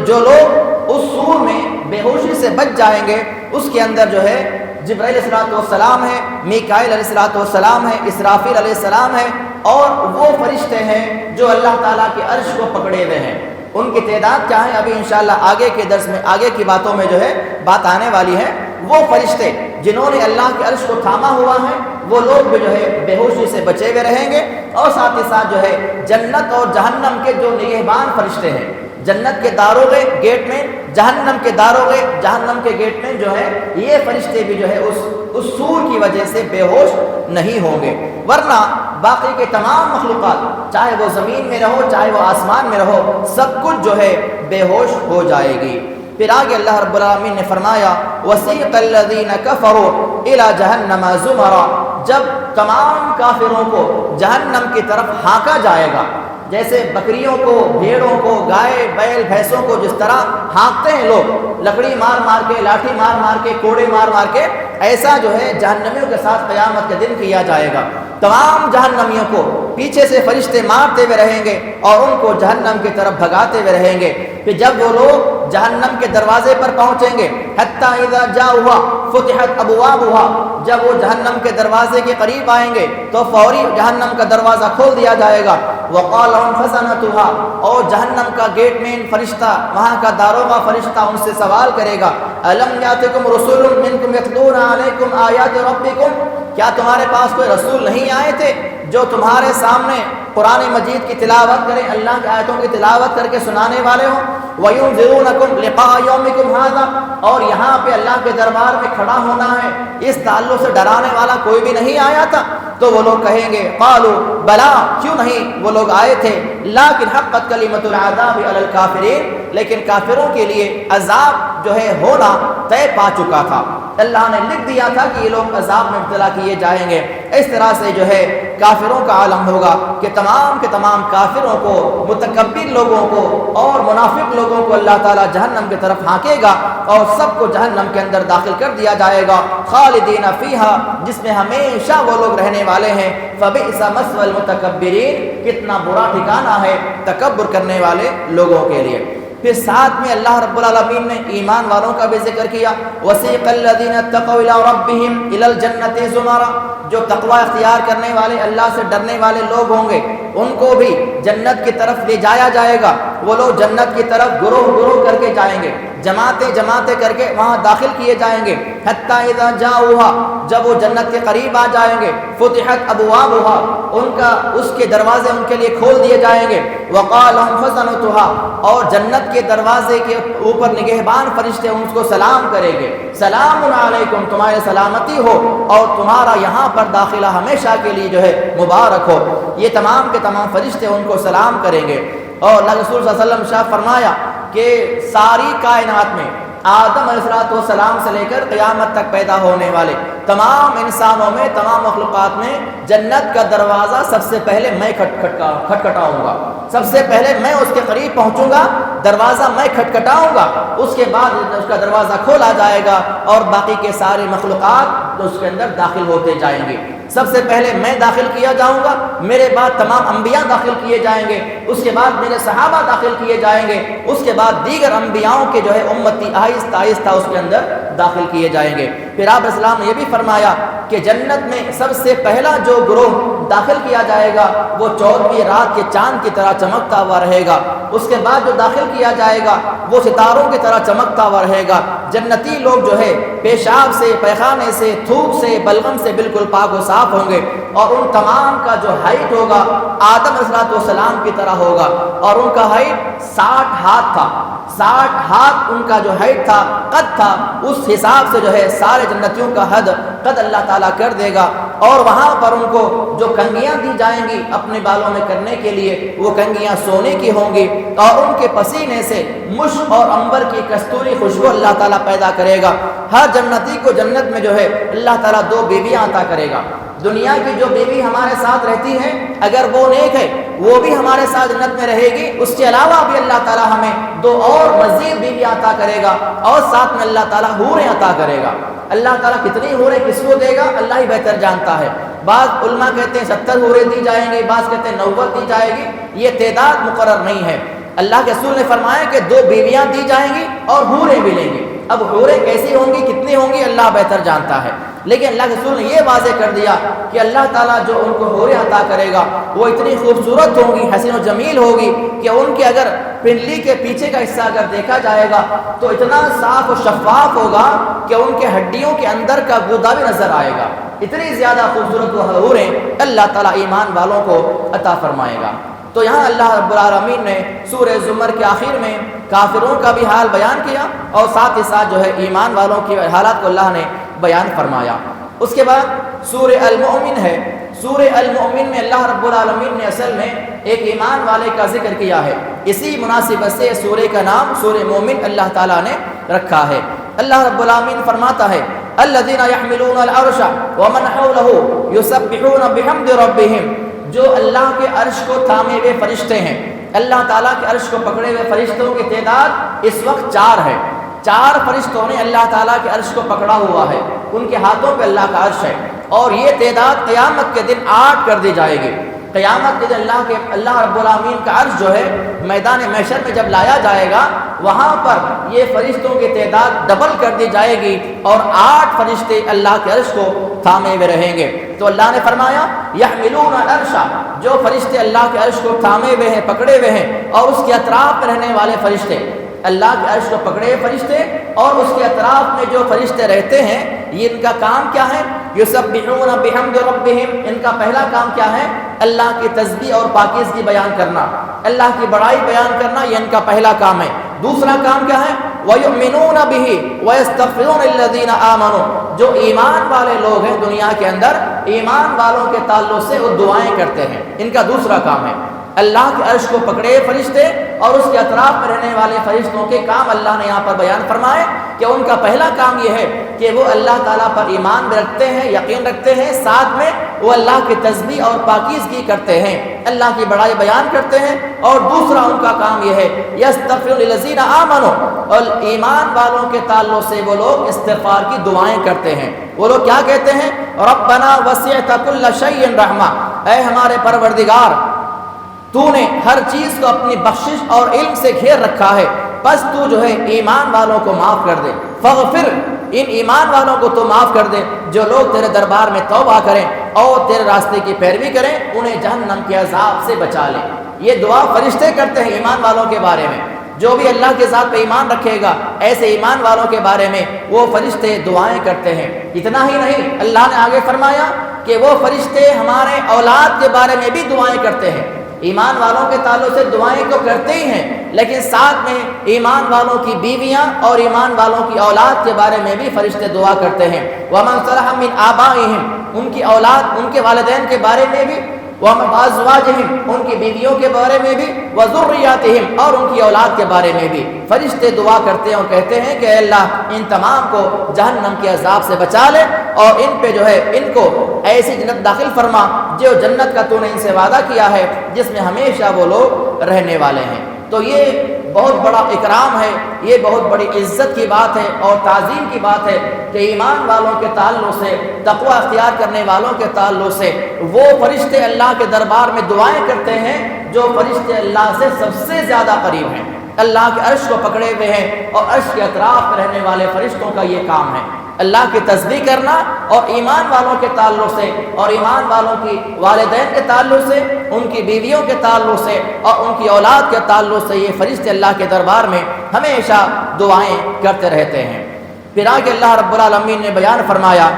جو لوگ اس سور میں بے ہوشی سے بچ جائیں گے اس کے اندر جو ہے جبرائیل علیہ السلام ہے، میکائیل علیہ السلام ہے، اسرافیل علیہ السلام ہے، اور وہ فرشتے ہیں جو اللہ تعالیٰ کے عرش کو پکڑے ہوئے ہیں۔ ان کی تعداد کیا ہے ابھی انشاءاللہ آگے کے درس میں آگے کی باتوں میں جو ہے بات آنے والی ہے۔ وہ فرشتے جنہوں نے اللہ کے عرش کو تھاما ہوا ہے وہ لوگ بھی جو ہے بے ہوشی سے بچے ہوئے رہیں گے، اور ساتھ ہی ساتھ جو ہے جنت اور جہنم کے جو نگہبان فرشتے ہیں، جنت کے داروغے گیٹ میں، جہنم کے داروغے جہنم کے گیٹ میں جو ہے یہ فرشتے بھی جو ہے اس سور کی وجہ سے بے ہوش نہیں ہوں گے، ورنہ باقی کے تمام مخلوقات چاہے وہ زمین میں رہو چاہے وہ آسمان میں رہو سب کچھ جو ہے بے ہوش ہو جائے گی۔ پھر آگے اللہ رب العالمین نے فرمایا وَسِيقَ الَّذِينَ كَفَرُوا إِلَى جَهَنَّمَ زُمَرًا، جب تمام کافروں کو جہنم کی طرف ہانکا جائے گا، جیسے بکریوں کو، بھیڑوں کو، گائے بیل بھینسوں کو جس طرح ہانکتے ہیں لوگ لکڑی مار مار کے، لاٹھی مار مار کے، کوڑے مار مار کے، ایسا جو ہے جہنمیوں کے ساتھ قیامت کے دن کیا جائے گا۔ تمام جہنمیوں کو پیچھے سے فرشتے مارتے ہوئے رہیں گے اور ان کو جہنم کی طرف بھگاتے ہوئے رہیں گے۔ پھر جب وہ لوگ جہنم کے دروازے پر پہنچیں گے حتیٰ اذا جاؤہا فتحت ابوابہا، جب وہ جہنم کے دروازے کے قریب آئیں گے تو فوری جہنم کا دروازہ کھول دیا جائے گا۔ وقال لهم خزنتها، اور جہنم کا گیٹ مین فرشتہ، وہاں کا داروغہ فرشتہ ان سے سوال کرے گا الم یاتکم رسول منکم یتلون علیکم آیات ربکم، کیا تمہارے پاس کوئی رسول نہیں آئے تھے جو تمہارے سامنے قرآن مجید کی تلاوت کریں، اللہ کی آیتوں کی تلاوت کر کے سنانے والے ہوں؟ وَيُنذِرُونَكُمْ لِقَاءَ يَوْمِكُمْ هَذَا، اور یہاں پہ اللہ کے دربار میں کھڑا ہونا ہے اس تعلق سے ڈرانے والا کوئی بھی نہیں آیا تھا؟ تو وہ لوگ کہیں گے قالوا بلا، کیوں نہیں، وہ لوگ آئے تھے، لیکن حقت کلمۃ العذاب علی الکافرین، لیکن کافروں کے لیے عذاب جو ہے ہونا طے پا چکا تھا، اللہ نے لکھ دیا تھا کہ یہ لوگ عذاب میں مبتلا کیے جائیں گے۔ اس طرح سے جو ہے کافروں کا عالم ہوگا کہ تمام کے تمام کافروں کو، متکبر لوگوں کو اور منافق لوگوں کو اللہ تعالیٰ جہنم کی طرف ہانکے گا اور سب کو جہنم کے اندر داخل کر دیا جائے گا، خالدین فیہا، جس میں ہمیشہ وہ لوگ رہنے والے ہیں۔ فبئس مثوى المتکبرین، کتنا برا ٹھکانہ ہے تکبر کرنے والے لوگوں کے لیے۔ پھر ساتھ میں اللہ رب العالمین نے ایمان والوں کا بھی ذکر کیا وَسِيقَ الَّذِينَ اتَّقَوْا إِلَىٰ رَبِّهِمْ إِلَى الْجَنَّةِ زُمَرًا، جو تقوی اختیار کرنے والے، اللہ سے ڈرنے والے لوگ ہوں گے ان کو بھی جنت کی طرف لے جایا جائے گا۔ وہ لوگ جنت کی طرف گروہ گروہ کر کے جائیں گے، جماعتیں جماعتیں کر کے وہاں داخل کیے جائیں گے۔ حتیٰ اذا جاؤہا، جب وہ جنت کے قریب آ جائیں گے، فتحت ابوابہا، ان کا اس کے دروازے ان کے لیے کھول دیے جائیں گے۔ وقال لهم خزنتها، اور جنت کے دروازے کے اوپر نگہبان فرشتے ان کو سلام کریں گے، سلام علیکم، تمہارے سلامتی ہو اور تمہارا یہاں پر داخلہ ہمیشہ کے لیے جو ہے مبارک ہو۔ یہ تمام کے تمام فرشتے ان کو سلام کریں گے۔ اور اللہ رسول صلی اللہ علیہ وسلم شاہ فرمایا کہ ساری کائنات میں آدم علیہ السلام سے لے کر قیامت تک پیدا ہونے والے تمام انسانوں میں، تمام مخلوقات میں جنت کا دروازہ سب سے پہلے میں کھٹکھٹاؤں گا، سب سے پہلے میں اس کے قریب پہنچوں گا، دروازہ میں کھٹکھٹاؤں گا، اس کے بعد اس کا دروازہ کھولا جائے گا اور باقی کے سارے مخلوقات اس کے اندر داخل ہوتے جائیں گے۔ سب سے پہلے میں داخل کیا جاؤں گا، میرے بعد تمام انبیاء داخل کیے جائیں گے، اس کے بعد میرے صحابہ داخل کیے جائیں گے، اس کے بعد دیگر انبیاؤں کے جو ہے امتی آہستہ آہستہ اس کے اندر داخل کیے جائیں گے۔ پھر آپ اسلام نے یہ بھی فرمایا کہ جنت میں سب سے پہلا جو گروہ داخل کیا جائے گا وہ 14ویں رات کے چاند کی طرح چمکتا ہوا رہے گا، اس کے بعد جو داخل کیا جائے گا وہ ستاروں کی طرح چمکتا ہوا رہے گا۔ جنتی لوگ جو ہے پیشاب سے، پیخانے سے، تھوک سے، بلغم سے بالکل پاک و صاف ہوں گے، اور ان تمام کا جو ہائٹ ہوگا آدم علیہ السلام کی طرح ہوگا، اور ان کا ہائٹ 60 ہاتھ تھا، 60 ہاتھ ان کا جو ہائٹ تھا، قد تھا، اس حساب سے جو ہے سارے جنتیوں کا قد اللہ تعالیٰ کر دے گا۔ اور وہاں پر ان کو جو کنگھیاں دی جائیں گی اپنے بالوں میں کرنے کے لیے، وہ کنگھیاں سونے کی ہوں گی، اور ان کے پسینے سے مشک اور عنبر کی کستوری خوشبو اللہ تعالیٰ پیدا کرے گا۔ ہر جنتی کو جنت میں جو ہے اللہ تعالیٰ 2 بیویاں عطا کرے گا۔ دنیا کی جو بیوی ہمارے ساتھ رہتی ہے، اگر وہ نیک ہے وہ بھی ہمارے ساتھ جنت میں رہے گی، اس کے علاوہ بھی اللہ تعالیٰ ہمیں 2 اور مزید بیویاں عطا کرے گا، اور ساتھ میں اللہ تعالیٰ حوریں عطا کرے گا۔ اللہ تعالیٰ کتنی حوریں کس کو دے گا اللہ ہی بہتر جانتا ہے۔ بعض علماء کہتے ہیں 70 حوریں دی جائیں گی، بعض کہتے ہیں 90 دی جائے گی، یہ تعداد مقرر نہیں ہے۔ اللہ کے رسول نے فرمایا کہ 2 بیویاں دی جائیں گی اور حوریں بھی لیں گی۔ اب حوریں کیسی ہوں گی، کتنی ہوں گی، اللہ بہتر جانتا ہے، لیکن اللہ کے رسول نے یہ واضح کر دیا کہ اللہ تعالیٰ جو ان کو حوریں عطا کرے گا وہ اتنی خوبصورت ہوں گی، حسین و جمیل ہوگی کہ ان کے اگر پنڈلی کے پیچھے کا حصہ اگر دیکھا جائے گا تو اتنا صاف و شفاف ہوگا کہ ان کے ہڈیوں کے اندر کا گودا بھی نظر آئے گا۔ اتنی زیادہ خوبصورت وہ حوریں اللہ تعالیٰ ایمان والوں کو عطا فرمائے گا۔ تو یہاں اللہ رب العالمین نے سورہ زمر کے آخر میں کافروں کا بھی حال بیان کیا، اور ساتھ ہی ساتھ جو ہے ایمان والوں کی حالات کو اللہ نے بیان فرمایا۔ اس کے بعد سورہ المؤمن ہے۔ سورہ المؤمن میں اللہ رب العالمین نے اصل میں ایک ایمان والے کا ذکر کیا ہے، اسی مناسبت سے سورہ کا نام سورہ مومن اللہ تعالیٰ نے رکھا ہے۔ اللہ رب العالمین فرماتا ہے الذین یحملون العرش ومن حولہ یسبحون بحمد ربہم، جو اللہ کے عرش کو تھامے ہوئے فرشتے ہیں، اللہ تعالیٰ کے عرش کو پکڑے ہوئے فرشتوں کی تعداد اس وقت 4 ہے۔ 4 فرشتوں نے اللہ تعالیٰ کے عرش کو پکڑا ہوا ہے، ان کے ہاتھوں پہ اللہ کا عرش ہے، اور یہ تعداد قیامت کے دن 8 کر دی جائے گی۔ قیامت کے دن اللہ رب العالمین کا عرش جو ہے میدان محشر میں جب لایا جائے گا، وہاں پر یہ فرشتوں کی تعداد ڈبل کر دی جائے گی، اور 8 فرشتے اللہ کے عرش کو تھامے ہوئے رہیں گے۔ تو اللہ نے فرمایا یحملون العرش، جو فرشتے اللہ کے عرش کو تھامے ہوئے ہیں، پکڑے ہوئے ہیں، اور اس کے اطراف میں رہنے والے فرشتے، اللہ کے عرش کو پکڑے ہوئے فرشتے اور اس کے اطراف میں جو فرشتے رہتے ہیں، یہ ان کا کام کیا ہے؟ یسبحون بحمد ربہم، ان کا پہلا کام کیا ہے؟ اللہ کی تسبیح اور پاکیزگی بیان کرنا، اللہ کی بڑائی بیان کرنا، یہ ان کا پہلا کام ہے۔ دوسرا کام کیا ہے؟ وَيُؤْمِنُونَ بِهِ وَيَسْتَغْفِرُونَ لِلَّذِينَ آمَنُوا، جو ایمان والے لوگ ہیں دنیا کے اندر، ایمان والوں کے تعلق سے وہ دعائیں کرتے ہیں، ان کا دوسرا کام ہے۔ اللہ کے عرش کو پکڑے فرشتے اور اس کے اطراف میں رہنے والے فرشتوں کے کام اللہ نے یہاں پر بیان فرمائے کہ ان کا پہلا کام یہ ہے کہ وہ اللہ تعالیٰ پر ایمان بھی رکھتے ہیں، یقین رکھتے ہیں، ساتھ میں وہ اللہ کی تسبیح اور پاکیزگی کرتے ہیں، اللہ کی بڑائی بیان کرتے ہیں۔ اور دوسرا ان کا کام یہ ہے یستغفر للذین آمنوا، اور ایمان والوں کے تعلق سے وہ لوگ استغفار کی دعائیں کرتے ہیں۔ وہ لوگ کیا کہتے ہیں؟ ربنا وسعت کل شیء رحمہ، اے ہمارے پروردگار، تو نے ہر چیز کو اپنی بخشش اور علم سے گھیر رکھا ہے، بس تو جو ہے ایمان والوں کو معاف کر دے، فاغفر، ان ایمان والوں کو تو معاف کر دے جو لوگ تیرے دربار میں توبہ کریں اور تیرے راستے کی پیروی کریں، انہیں جہنم کے عذاب سے بچا لے۔ یہ دعا فرشتے کرتے ہیں ایمان والوں کے بارے میں، جو بھی اللہ کے ذات پہ ایمان رکھے گا ایسے ایمان والوں کے بارے میں وہ فرشتے دعائیں کرتے ہیں۔ اتنا ہی نہیں، اللہ نے آگے فرمایا کہ وہ فرشتے ہمارے اولاد کے بارے میں بھی دعائیں کرتے ہیں۔ ایمان والوں کے تعلق سے دعائیں تو کرتے ہی ہیں، لیکن ساتھ میں ایمان والوں کی بیویاں اور ایمان والوں کی اولاد کے بارے میں بھی فرشتے دعا کرتے ہیں۔ وَمَنْ صَلَحَ مِنْ آبَائِهِمْ، ان کی اولاد، ان کے والدین کے بارے میں بھی، وَأَزْوَاجِهِمْ، ان کی بیویوں کے بارے میں بھی، وَذُرِّيَّاتِهِمْ، اور ان کی اولاد کے بارے میں بھی فرشتے دعا کرتے ہیں اور کہتے ہیں کہ اے اللہ ان تمام کو جہنم کے عذاب سے بچا لے، اور ان پہ جو ہے ان کو ایسی جنت داخل فرما جو جنت کا تو نے ان سے وعدہ کیا ہے جس میں ہمیشہ وہ لوگ رہنے والے ہیں۔ تو یہ بہت بڑا اکرام ہے، یہ بہت بڑی عزت کی بات ہے اور تعظیم کی بات ہے کہ ایمان والوں کے تعلق سے، تقوی اختیار کرنے والوں کے تعلق سے وہ فرشتے اللہ کے دربار میں دعائیں کرتے ہیں جو فرشتے اللہ سے سب سے زیادہ قریب ہیں، اللہ کے عرش کو پکڑے ہوئے ہیں، اور عرش کے اطراف میں رہنے والے فرشتوں کا یہ کام ہے اللہ کی تسبیح کرنا، اور ایمان والوں کے تعلق سے اور ایمان والوں کی والدین کے تعلق سے، ان کی بیویوں کے تعلق سے اور ان کی اولاد کے تعلق سے یہ فرشتے اللہ کے دربار میں ہمیشہ دعائیں کرتے رہتے ہیں۔ پھر آگے اللہ رب العالمین نے بیان فرمایا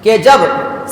کہ جب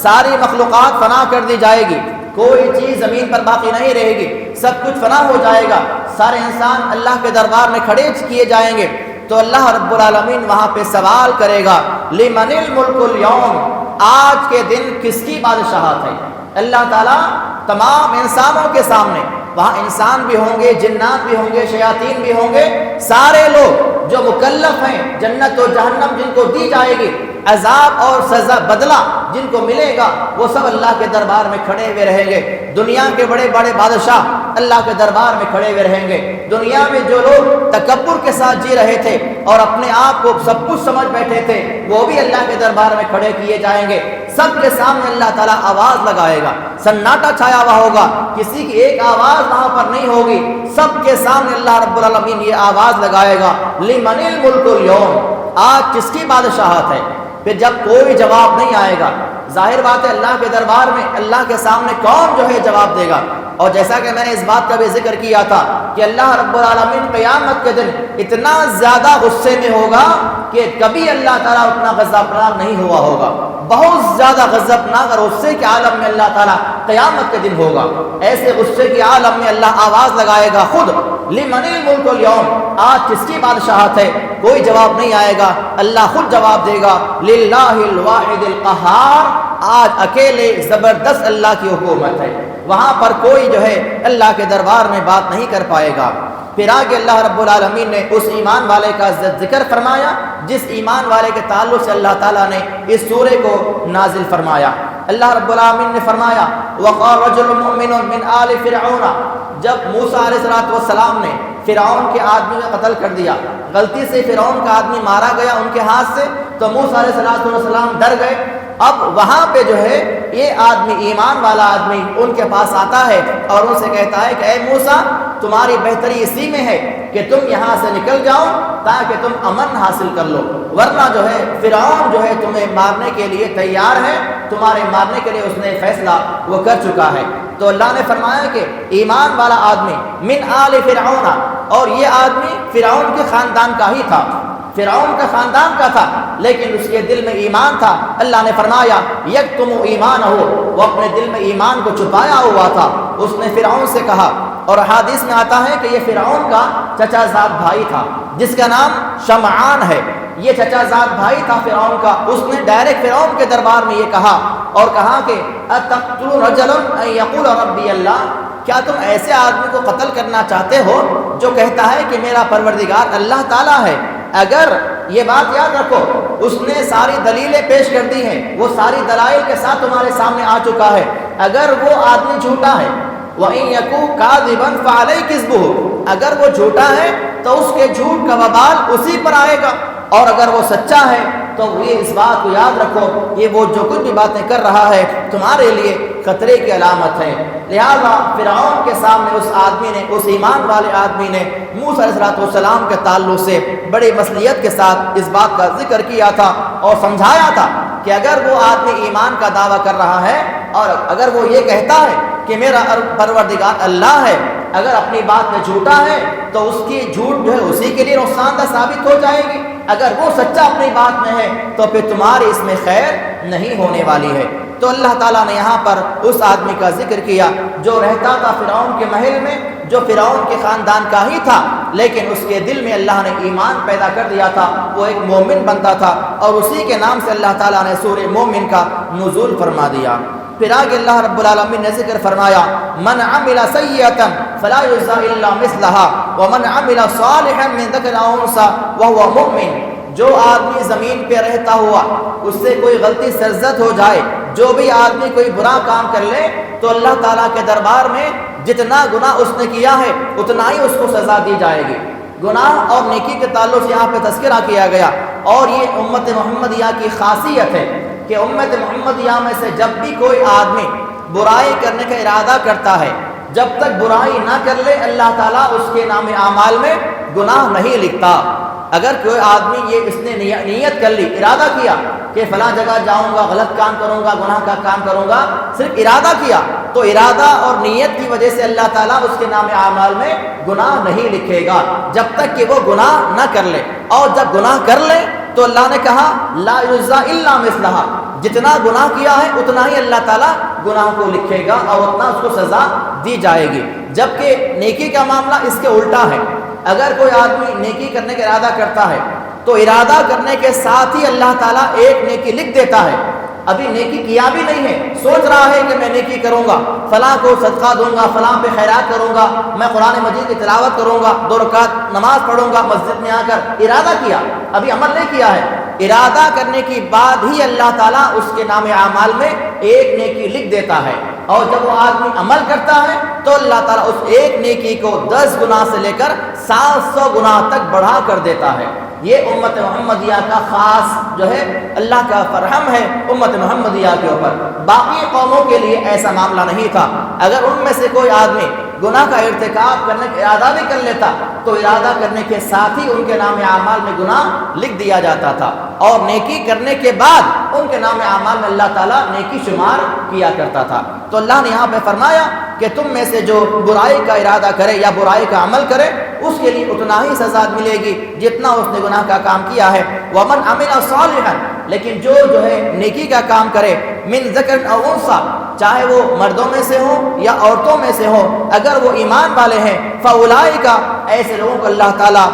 ساری مخلوقات فنا کر دی جائے گی، کوئی چیز زمین پر باقی نہیں رہے گی، سب کچھ فنا ہو جائے گا، سارے انسان اللہ کے دربار میں کھڑے کیے جائیں گے تو اللہ رب العالمین وہاں پہ سوال کرے گا لمن الملک اليوم، آج کے دن کس کی بادشاہت ہے؟ اللہ تعالیٰ تمام انسانوں کے سامنے، وہاں انسان بھی ہوں گے، جنات بھی ہوں گے، شیاطین بھی ہوں گے، سارے لوگ جو مکلف ہیں، جنت و جہنم جن کو دی جائے گی، عذاب اور سزا بدلہ جن کو ملے گا، وہ سب اللہ کے دربار میں کھڑے ہوئے رہیں گے۔ دنیا کے بڑے بڑے بادشاہ اللہ کے دربار میں کھڑے ہوئے رہیں گے۔ دنیا میں جو لوگ تکبر کے ساتھ جی رہے تھے اور اپنے آپ کو سب کچھ سمجھ بیٹھے تھے، وہ بھی اللہ کے دربار میں کھڑے کیے جائیں گے۔ سب کے سامنے اللہ تعالیٰ آواز لگائے گا، سناٹا چھایا ہوا ہوگا، کسی کی ایک آواز وہاں پر نہیں ہوگی، سب کے سامنے اللہ رب العالمین یہ آواز لگائے گا لمن الملک اليوم، آج کس کی بادشاہت ہے؟ پھر جب کوئی جواب نہیں آئے گا، ظاہر بات ہے اللہ کے دربار میں اللہ کے سامنے کون جو ہے جواب دے گا؟ اور جیسا کہ میں نے اس بات کا بھی ذکر کیا تھا کہ اللہ رب العالمین قیامت کے دن اتنا زیادہ غصے میں ہوگا کہ کبھی اللہ تعالیٰ اتنا غضبناک نہیں ہوا ہوگا، بہت زیادہ غضبناک اور غصے کے عالم میں اللہ تعالیٰ قیامت کے دن ہوگا۔ ایسے غصے کے عالم میں اللہ آواز لگائے گا خود لمن الملک اليوم، آج کس کی بادشاہت ہے؟ کوئی جواب نہیں آئے گا، اللہ خود جواب دے گا للہ الواحد القہار، آج اکیلے زبردست اللہ کی حکومت ہے، وہاں پر کوئی جو ہے اللہ کے دربار میں بات نہیں کر پائے گا۔ پھر آگے اللہ رب العالمین نے اس ایمان والے کا ذکر فرمایا جس ایمان والے کے تعلق سے اللہ تعالیٰ نے اس سورے کو نازل فرمایا۔ اللہ رب العالمین نے فرمایا وقال رجل مؤمن من آل فرعون، جب موسیٰ علیہ السلام نے فرعون کے آدمی کو قتل کر دیا، غلطی سے فرعون کا آدمی مارا گیا ان کے ہاتھ سے، تو موسیٰ علیہ السلام ڈر گئے۔ اب وہاں پہ جو ہے یہ آدمی ایمان والا آدمی ان کے پاس آتا ہے اور ان سے کہتا ہے کہ اے موسیٰ، تمہاری بہتری اسی میں ہے کہ تم یہاں سے نکل جاؤ تاکہ تم امن حاصل کر لو، ورنہ جو ہے فرعون جو ہے تمہیں مارنے کے لیے تیار ہے، تمہارے مارنے کے لیے اس نے فیصلہ وہ کر چکا ہے۔ تو اللہ نے فرمایا کہ ایمان والا آدمی من آل فرعون، اور یہ آدمی فرعون کے خاندان کا ہی تھا، فرعون کا خاندان کا تھا، لیکن اس کے دل میں ایمان تھا۔ اللہ نے فرمایا یکتم ایمانہ، وہ اپنے دل میں ایمان کو چھپایا ہوا تھا۔ اس نے فرعون سے کہا، اور حدیث میں آتا ہے کہ یہ فرعون کا چچا زاد بھائی تھا جس کا نام شمعان ہے، یہ چچا زاد بھائی تھا فرعون کا۔ اس نے ڈائریکٹ فرعون کے دربار میں یہ کہا اور کہا کہ اتقتلون رجلا ان یقول ربی اللہ، کیا تم ایسے آدمی کو قتل کرنا چاہتے ہو جو کہتا ہے کہ میرا پروردگار اللہ تعالیٰ ہے؟ اگر یہ بات یاد رکھو، اس نے ساری دلیلیں پیش کر دی ہیں، وہ ساری دلائل کے ساتھ تمہارے سامنے آ چکا ہے۔ اگر وہ آدمی جھوٹا ہے وَإِن يَكُن كَاذِبًا فَعَلَيْهِ كِذْبُهُ، اگر وہ جھوٹا ہے تو اس کے جھوٹ کا وبال اسی پر آئے گا، اور اگر وہ سچا ہے تو یہ اس بات کو یاد رکھو یہ وہ جو کچھ بھی باتیں کر رہا ہے تمہارے لیے خطرے کی علامت ہے۔ لہذا فرعون کے سامنے اس آدمی نے، اس ایمان والے آدمی نے موسیٰ علیہ السلام کے تعلق سے بڑی مصلیحت کے ساتھ اس بات کا ذکر کیا تھا اور سمجھایا تھا کہ اگر وہ آدمی ایمان کا دعویٰ کر رہا ہے اور اگر وہ یہ کہتا ہے کہ میرا پروردگار اللہ ہے، اگر اپنی بات میں جھوٹا ہے تو اس کی جھوٹ جو ہے اسی کے لیے نقصان دہ ثابت ہو جائے گی، اگر وہ سچا اپنی بات میں ہے تو پھر تمہاری اس میں خیر نہیں ہونے والی ہے۔ تو اللہ تعالیٰ نے یہاں پر اس آدمی کا ذکر کیا جو رہتا تھا فرعون کے محل میں، جو فرعون کے خاندان کا ہی تھا، لیکن اس کے دل میں اللہ نے ایمان پیدا کر دیا تھا، وہ ایک مومن بنتا تھا، اور اسی کے نام سے اللہ تعالیٰ نے سورہ مومن کا نزول فرما دیا۔ پھر آگے اللہ رب العالمین نے ذکر فرمایا من عمل سیئتا فلا یجزی الا مثلها ومن عمل صالحا من ذکر او انثى وهو مؤمن، جو آدمی زمین پہ رہتا ہوا اس سے کوئی غلطی سرزد ہو جائے، جو بھی آدمی کوئی برا کام کر لے تو اللہ تعالیٰ کے دربار میں جتنا گناہ اس نے کیا ہے اتنا ہی اس کو سزا دی جائے گی۔ گناہ اور نیکی کے تعلق سے یہاں پہ تذکرہ کیا گیا، اور یہ امت محمدیہ کی خاصیت ہے کہ امت محمدیہ میں سے جب بھی کوئی آدمی برائی کرنے کا ارادہ کرتا ہے، جب تک برائی نہ کر لے اللہ تعالیٰ اس کے نام اعمال میں گناہ نہیں لکھتا۔ اگر کوئی آدمی اس نے نیت کر لی، ارادہ کیا کہ فلاں جگہ جاؤں گا، غلط کام کروں گا، گناہ کا کام کروں گا، صرف ارادہ کیا تو ارادہ اور نیت کی وجہ سے اللہ تعالیٰ اس کے نام اعمال میں گناہ نہیں لکھے گا جب تک کہ وہ گناہ نہ کر لے، اور جب گناہ کر لے تو اللہ نے کہا لا یجزی الا مثلها، جتنا گناہ کیا ہے اتنا ہی اللہ تعالیٰ گناہ کو لکھے گا اور اتنا اس کو سزا دی جائے گی، جبکہ نیکی کا معاملہ اس کے الٹا ہے۔ اگر کوئی آدمی نیکی کرنے کا ارادہ کرتا ہے تو ارادہ کرنے کے ساتھ ہی اللہ تعالیٰ ایک نیکی لکھ دیتا ہے۔ ابھی نیکی کیا بھی نہیں ہے، سوچ رہا ہے کہ میں نیکی کروں گا، فلاں کو صدقہ دوں گا، فلاں پہ خیرات کروں گا، میں قرآن مجید کی تلاوت کروں گا، 2 رکعت نماز پڑھوں گا مسجد میں آ کر، ارادہ کیا، ابھی عمل نہیں کیا ہے۔ ارادہ کرنے کی بعد ہی اللہ تعالیٰ اس کے نام اعمال میں ایک نیکی لکھ دیتا ہے، اور جب وہ آدمی عمل کرتا ہے تو اللہ تعالیٰ اس ایک نیکی کو 10 گنا سے لے کر 700 گنا تک بڑھا کر دیتا ہے۔ یہ امت محمدیہ کا خاص جو ہے اللہ کا فرحم ہے امت محمدیہ کے اوپر، باقی قوموں کے لیے ایسا معاملہ نہیں تھا۔ اگر ان میں سے کوئی آدمی گناہ کا ارتکاب کرنے کا ارادہ بھی کر لیتا تو ارادہ کرنے کے ساتھ ہی ان کے نام اعمال میں گناہ لکھ دیا جاتا تھا، اور نیکی کرنے کے بعد ان کے نام اعمال میں اللہ تعالیٰ نیکی شمار کیا کرتا تھا۔ تو اللہ نے یہاں پہ فرمایا کہ تم میں سے جو برائی کا ارادہ کرے یا برائی کا عمل کرے اس کے لیے اتنا ہی سزا ملے گی جتنا اس نے گناہ کا کام کیا ہے۔ وَمَنْ عَمِلَ صَالِحًا، لیکن جو ہے نیکی کا کام کرے، مِنْ ذَكَرٍ أَوْ أُنْثَىٰ، چاہے وہ مردوں میں سے ہو یا عورتوں میں سے ہو، اگر وہ ایمان والے ہیں، فَأُولَٰئِكَ، ایسے لوگوں کو اللہ تعالیٰ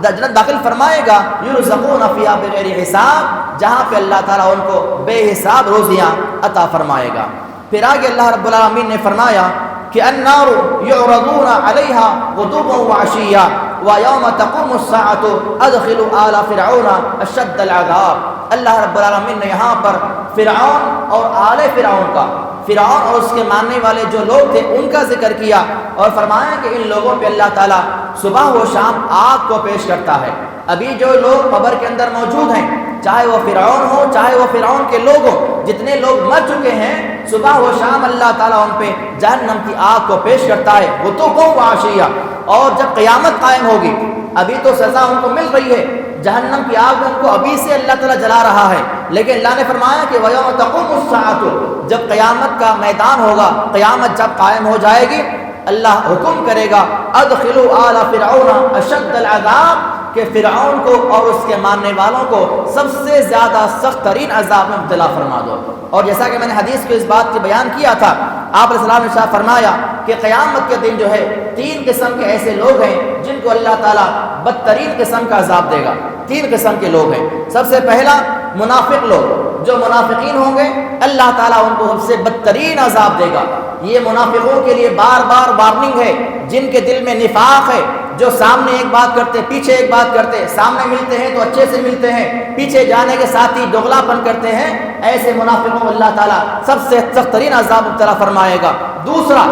جنت داخل فرمائے گا، یرزقون فیہا بغیر حساب، جہاں پہ اللہ تعالیٰ ان کو بے حساب روزیاں عطا فرمائے گا۔ پھر آگے اللہ رب العالمین نے فرمایا کہ النار یعرضون علیہا غدوا وعشیا ویوم تقوم الساعة ادخلوا آل فرعون اشد العذاب۔ اللہ رب العالمین نے یہاں پر فرعون اور آل فرعون کا، فرعون اور اس کے ماننے والے جو لوگ تھے ان کا ذکر کیا، اور فرمایا کہ ان لوگوں پہ اللہ تعالیٰ صبح و شام آگ کو پیش کرتا ہے۔ ابھی جو لوگ قبر کے اندر موجود ہیں، چاہے وہ فرعون ہو چاہے وہ فرعون کے لوگ ہوں، جتنے لوگ مر چکے ہیں، صبح و شام اللہ تعالیٰ ان پہ جہنم کی آگ کو پیش کرتا ہے، وہ تو قوم وعشیہ۔ اور جب قیامت قائم ہوگی، ابھی تو سزا ان کو مل رہی ہے، جہنم کی آگ ان کو ابھی سے اللہ تعالیٰ جلا رہا ہے، لیکن اللہ نے فرمایا کہ وَيَوْمَ تَقُومُ السَّاعَةُ، جب قیامت کا میدان ہوگا، قیامت جب قائم ہو جائے گی، اللہ حکم کرے گا ادخلوا آل فرعون اشد العذاب، کہ فرعون کو اور اس کے ماننے والوں کو سب سے زیادہ سخت ترین عذاب میں مبتلا فرما دو۔ اور جیسا کہ میں نے حدیث کے اس بات کی بیان کیا تھا، آپ علیہ السلام نے فرمایا کہ قیامت کے دن جو ہے 3 قسم کے ایسے لوگ ہیں جن کو اللہ تعالیٰ بدترین قسم کا عذاب دے گا۔ 3 قسم کے لوگ ہیں۔ سب سے پہلا منافق لوگ، جو منافقین ہوں گے اللہ تعالیٰ ان کو سب سے بدترین عذاب دے گا۔ یہ منافقوں کے لیے بار بار وارننگ ہے، جن کے دل میں نفاق ہے، جو سامنے ایک بات کرتے پیچھے ایک بات کرتے، سامنے ملتے ہیں تو اچھے سے ملتے ہیں، پیچھے جانے کے ساتھ ہی دوغلا پن کرتے ہیں، ایسے منافقوں کو اللہ تعالیٰ سب سے سخت ترین عذاب مبتلا فرمائے گا۔ دوسرا،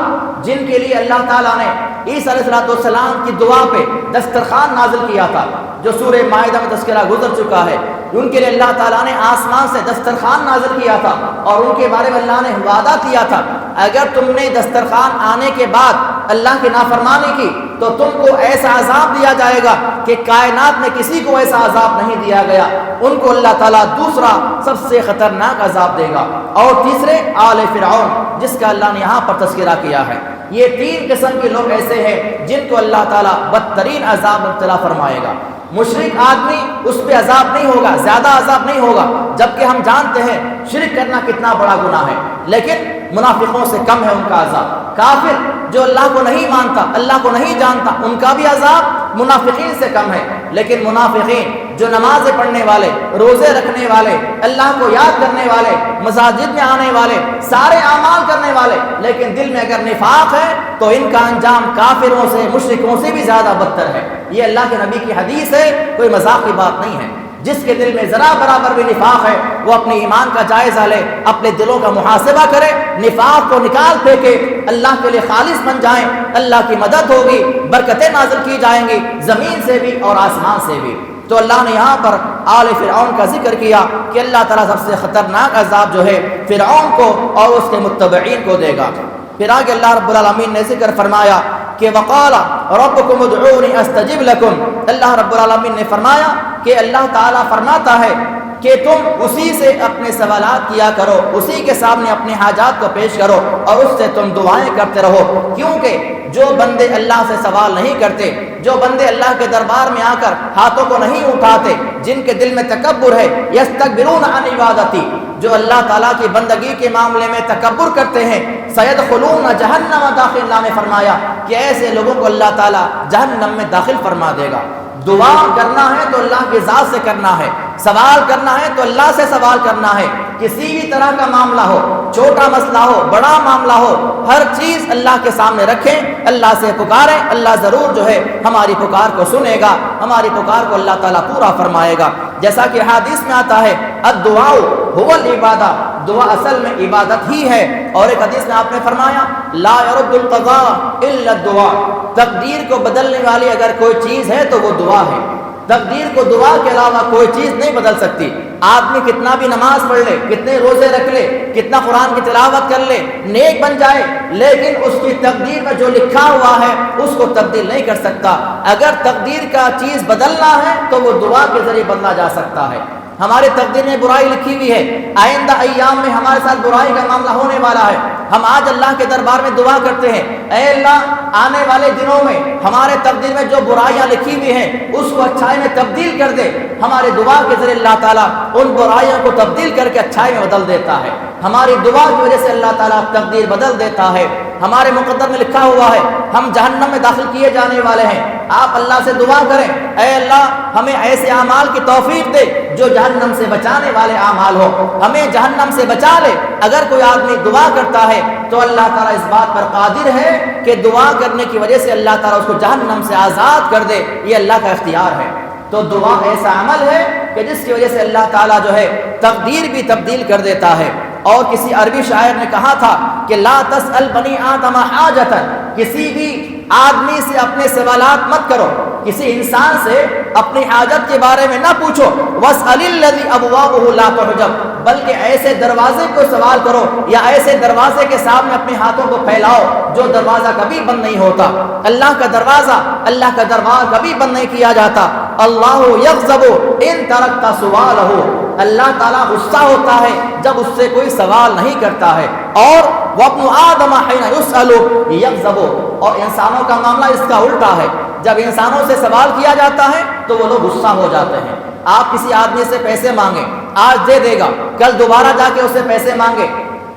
جن کے لیے اللہ تعالیٰ نے عیسیٰ علیہ السلام کی دعا پہ دسترخوان نازل کیا تھا، جو سورہ مائدہ میں تذکرہ گزر چکا ہے، ان کے لیے اللہ تعالیٰ نے آسمان سے دسترخوان نازل کیا تھا، اور ان کے بارے میں اللہ نے وعدہ کیا تھا اگر تم نے دسترخوان آنے کے بعد اللہ کی نافرمانی کی تو تم کو ایسا عذاب دیا جائے گا کہ کائنات میں کسی کو ایسا عذاب نہیں دیا گیا۔ ان کو اللہ تعالیٰ دوسرا سب سے خطرناک عذاب دے گا۔ اور تیسرے آل فرعون، جس کا اللہ نے یہاں پر تذکرہ کیا ہے۔ یہ 3 قسم کے لوگ ایسے ہیں جن کو اللہ تعالیٰ بدترین عذاب مبتلا فرمائے گا۔ مشرک آدمی اس پہ عذاب نہیں ہوگا، زیادہ عذاب نہیں ہوگا، جبکہ ہم جانتے ہیں شرک کرنا کتنا بڑا گناہ ہے، لیکن منافقوں سے کم ہے ان کا عذاب۔ کافر جو اللہ کو نہیں مانتا، اللہ کو نہیں جانتا، ان کا بھی عذاب منافقین سے کم ہے، لیکن منافقین جو نمازیں پڑھنے والے، روزے رکھنے والے، اللہ کو یاد کرنے والے، مساجد میں آنے والے، سارے اعمال کرنے والے، لیکن دل میں اگر نفاق ہے تو ان کا انجام کافروں سے، مشرکوں سے بھی زیادہ بدتر ہے۔ یہ اللہ کے نبی کی حدیث ہے، کوئی مذاق کی بات نہیں ہے۔ جس کے دل میں ذرا برابر بھی نفاق ہے وہ اپنے ایمان کا جائزہ لے، اپنے دلوں کا محاسبہ کرے، نفاق کو نکال پھینکے، اللہ کے لیے خالص بن جائیں، اللہ کی مدد ہوگی، برکتیں نازل کی جائیں گی زمین سے بھی اور آسمان سے بھی۔ تو اللہ نے یہاں پر آل فرعون کا ذکر کیا کہ اللہ تعالیٰ سب سے خطرناک عذاب جو ہے فرعون کو اور اس کے متبعین کو دے گا۔ پھر آگے اللہ رب العالمین نے ذکر فرمایا کہ وقال ربکم ادعونی استجب لکم، اللہ رب العالمین نے فرمایا کہ اللہ تعالیٰ فرماتا ہے کہ تم اسی سے اپنے سوالات کیا کرو، اسی کے سامنے اپنے حاجات کو پیش کرو اور اس سے تم دعائیں کرتے رہو، کیونکہ جو بندے اللہ سے سوال نہیں کرتے، جو بندے اللہ کے دربار میں آ کر ہاتھوں کو نہیں اٹھاتے، جن کے دل میں تکبر ہے، یستکبرون عن عبادتی، جو اللہ تعالیٰ کی بندگی کے معاملے میں تکبر کرتے ہیں، سیدخلون جہنم داخل، اللہ نے فرمایا کہ ایسے لوگوں کو اللہ تعالیٰ جہنم میں داخل فرما دے گا۔ دعا کرنا ہے تو اللہ کی ذات سے کرنا ہے، سوال کرنا ہے تو اللہ سے سوال کرنا ہے، کسی بھی طرح کا معاملہ ہو، چھوٹا مسئلہ ہو، بڑا معاملہ ہو، ہر چیز اللہ کے سامنے رکھیں، اللہ سے پکاریں، اللہ ضرور جو ہے ہماری پکار کو سنے گا، ہماری پکار کو اللہ تعالیٰ پورا فرمائے گا۔ جیسا کہ حدیث میں آتا ہے الدعاء هو العبادہ، دعا اصل میں عبادت ہی ہے، اور ایک حدیث میں آپ نے فرمایا لا يرد القضاء الا الدعاء، تقدیر کو بدلنے والی اگر کوئی چیز ہے تو وہ دعا ہے، تقدیر کو دعا کے علاوہ کوئی چیز نہیں بدل سکتی۔ آدمی کتنا بھی نماز پڑھ لے، کتنے روزے رکھ لے، کتنا قرآن کی تلاوت کر لے، نیک بن جائے، لیکن اس کی تقدیر میں جو لکھا ہوا ہے اس کو تبدیل نہیں کر سکتا۔ اگر تقدیر کا چیز بدلنا ہے تو وہ دعا کے ذریعے بدلا جا سکتا ہے۔ ہمارے تقدیر میں برائی لکھی ہوئی ہے، آئندہ ایام میں ہمارے ساتھ برائی کا معاملہ ہونے والا ہے، ہم آج اللہ کے دربار میں دعا کرتے ہیں اے اللہ آنے والے دنوں میں ہمارے تقدیر میں جو برائیاں لکھی ہوئی ہیں اس کو اچھائی میں تبدیل کر دے۔ ہمارے دعا کے ذریعے اللہ تعالیٰ ان برائیوں کو تبدیل کر کے اچھائی میں بدل دیتا ہے، ہماری دعا کی وجہ سے اللہ تعالیٰ تقدیر بدل دیتا ہے۔ ہمارے مقدر میں لکھا ہوا ہے ہم جہنم میں داخل کیے جانے والے ہیں، آپ اللہ سے دعا کریں اے اللہ ہمیں ایسے اعمال کی توفیق دے جو جہنم سے بچانے والے اعمال ہو، ہمیں جہنم سے بچا لے۔ اگر کوئی آدمی دعا کرتا ہے تو اللہ تعالیٰ اس بات پر قادر ہے کہ دعا کرنے کی وجہ سے اللہ تعالیٰ اس کو جہنم سے آزاد کر دے، یہ اللہ کا اختیار ہے۔ تو دعا ایسا عمل ہے کہ جس کی وجہ سے اللہ تعالیٰ جو ہے تقدیر بھی تبدیل کر دیتا ہے۔ اور کسی عربی شاعر نے کہا تھا کہ لا تسأل بنی آدم حاجتا، کسی بھی آدمی سے اپنے سوالات مت کرو، کسی انسان سے اپنی حاجت کے بارے میں نہ پوچھو، واسأل الذی ابوابہ لا تحجب، بلکہ ایسے دروازے کو سوال کرو یا ایسے دروازے کے سامنے اپنے ہاتھوں کو پھیلاؤ جو دروازہ کبھی بند نہیں ہوتا۔ اللہ کا دروازہ، اللہ کا دربار کبھی بند نہیں کیا جاتا۔ اللہ یغضب ان ترکت سوالہ، اللہ تعالیٰ غصہ ہوتا ہے جب اس سے کوئی سوال نہیں کرتا ہے۔ اور وابن آدم حین یسأل یغضب، اور انسانوں کا معاملہ اس کا الٹا ہے، جب انسانوں سے سوال کیا جاتا ہے تو وہ لوگ غصہ ہو جاتے ہیں۔ آپ کسی آدمی سے پیسے مانگیں، آج دے دے گا، کل دوبارہ جا کے اس سے پیسے مانگے،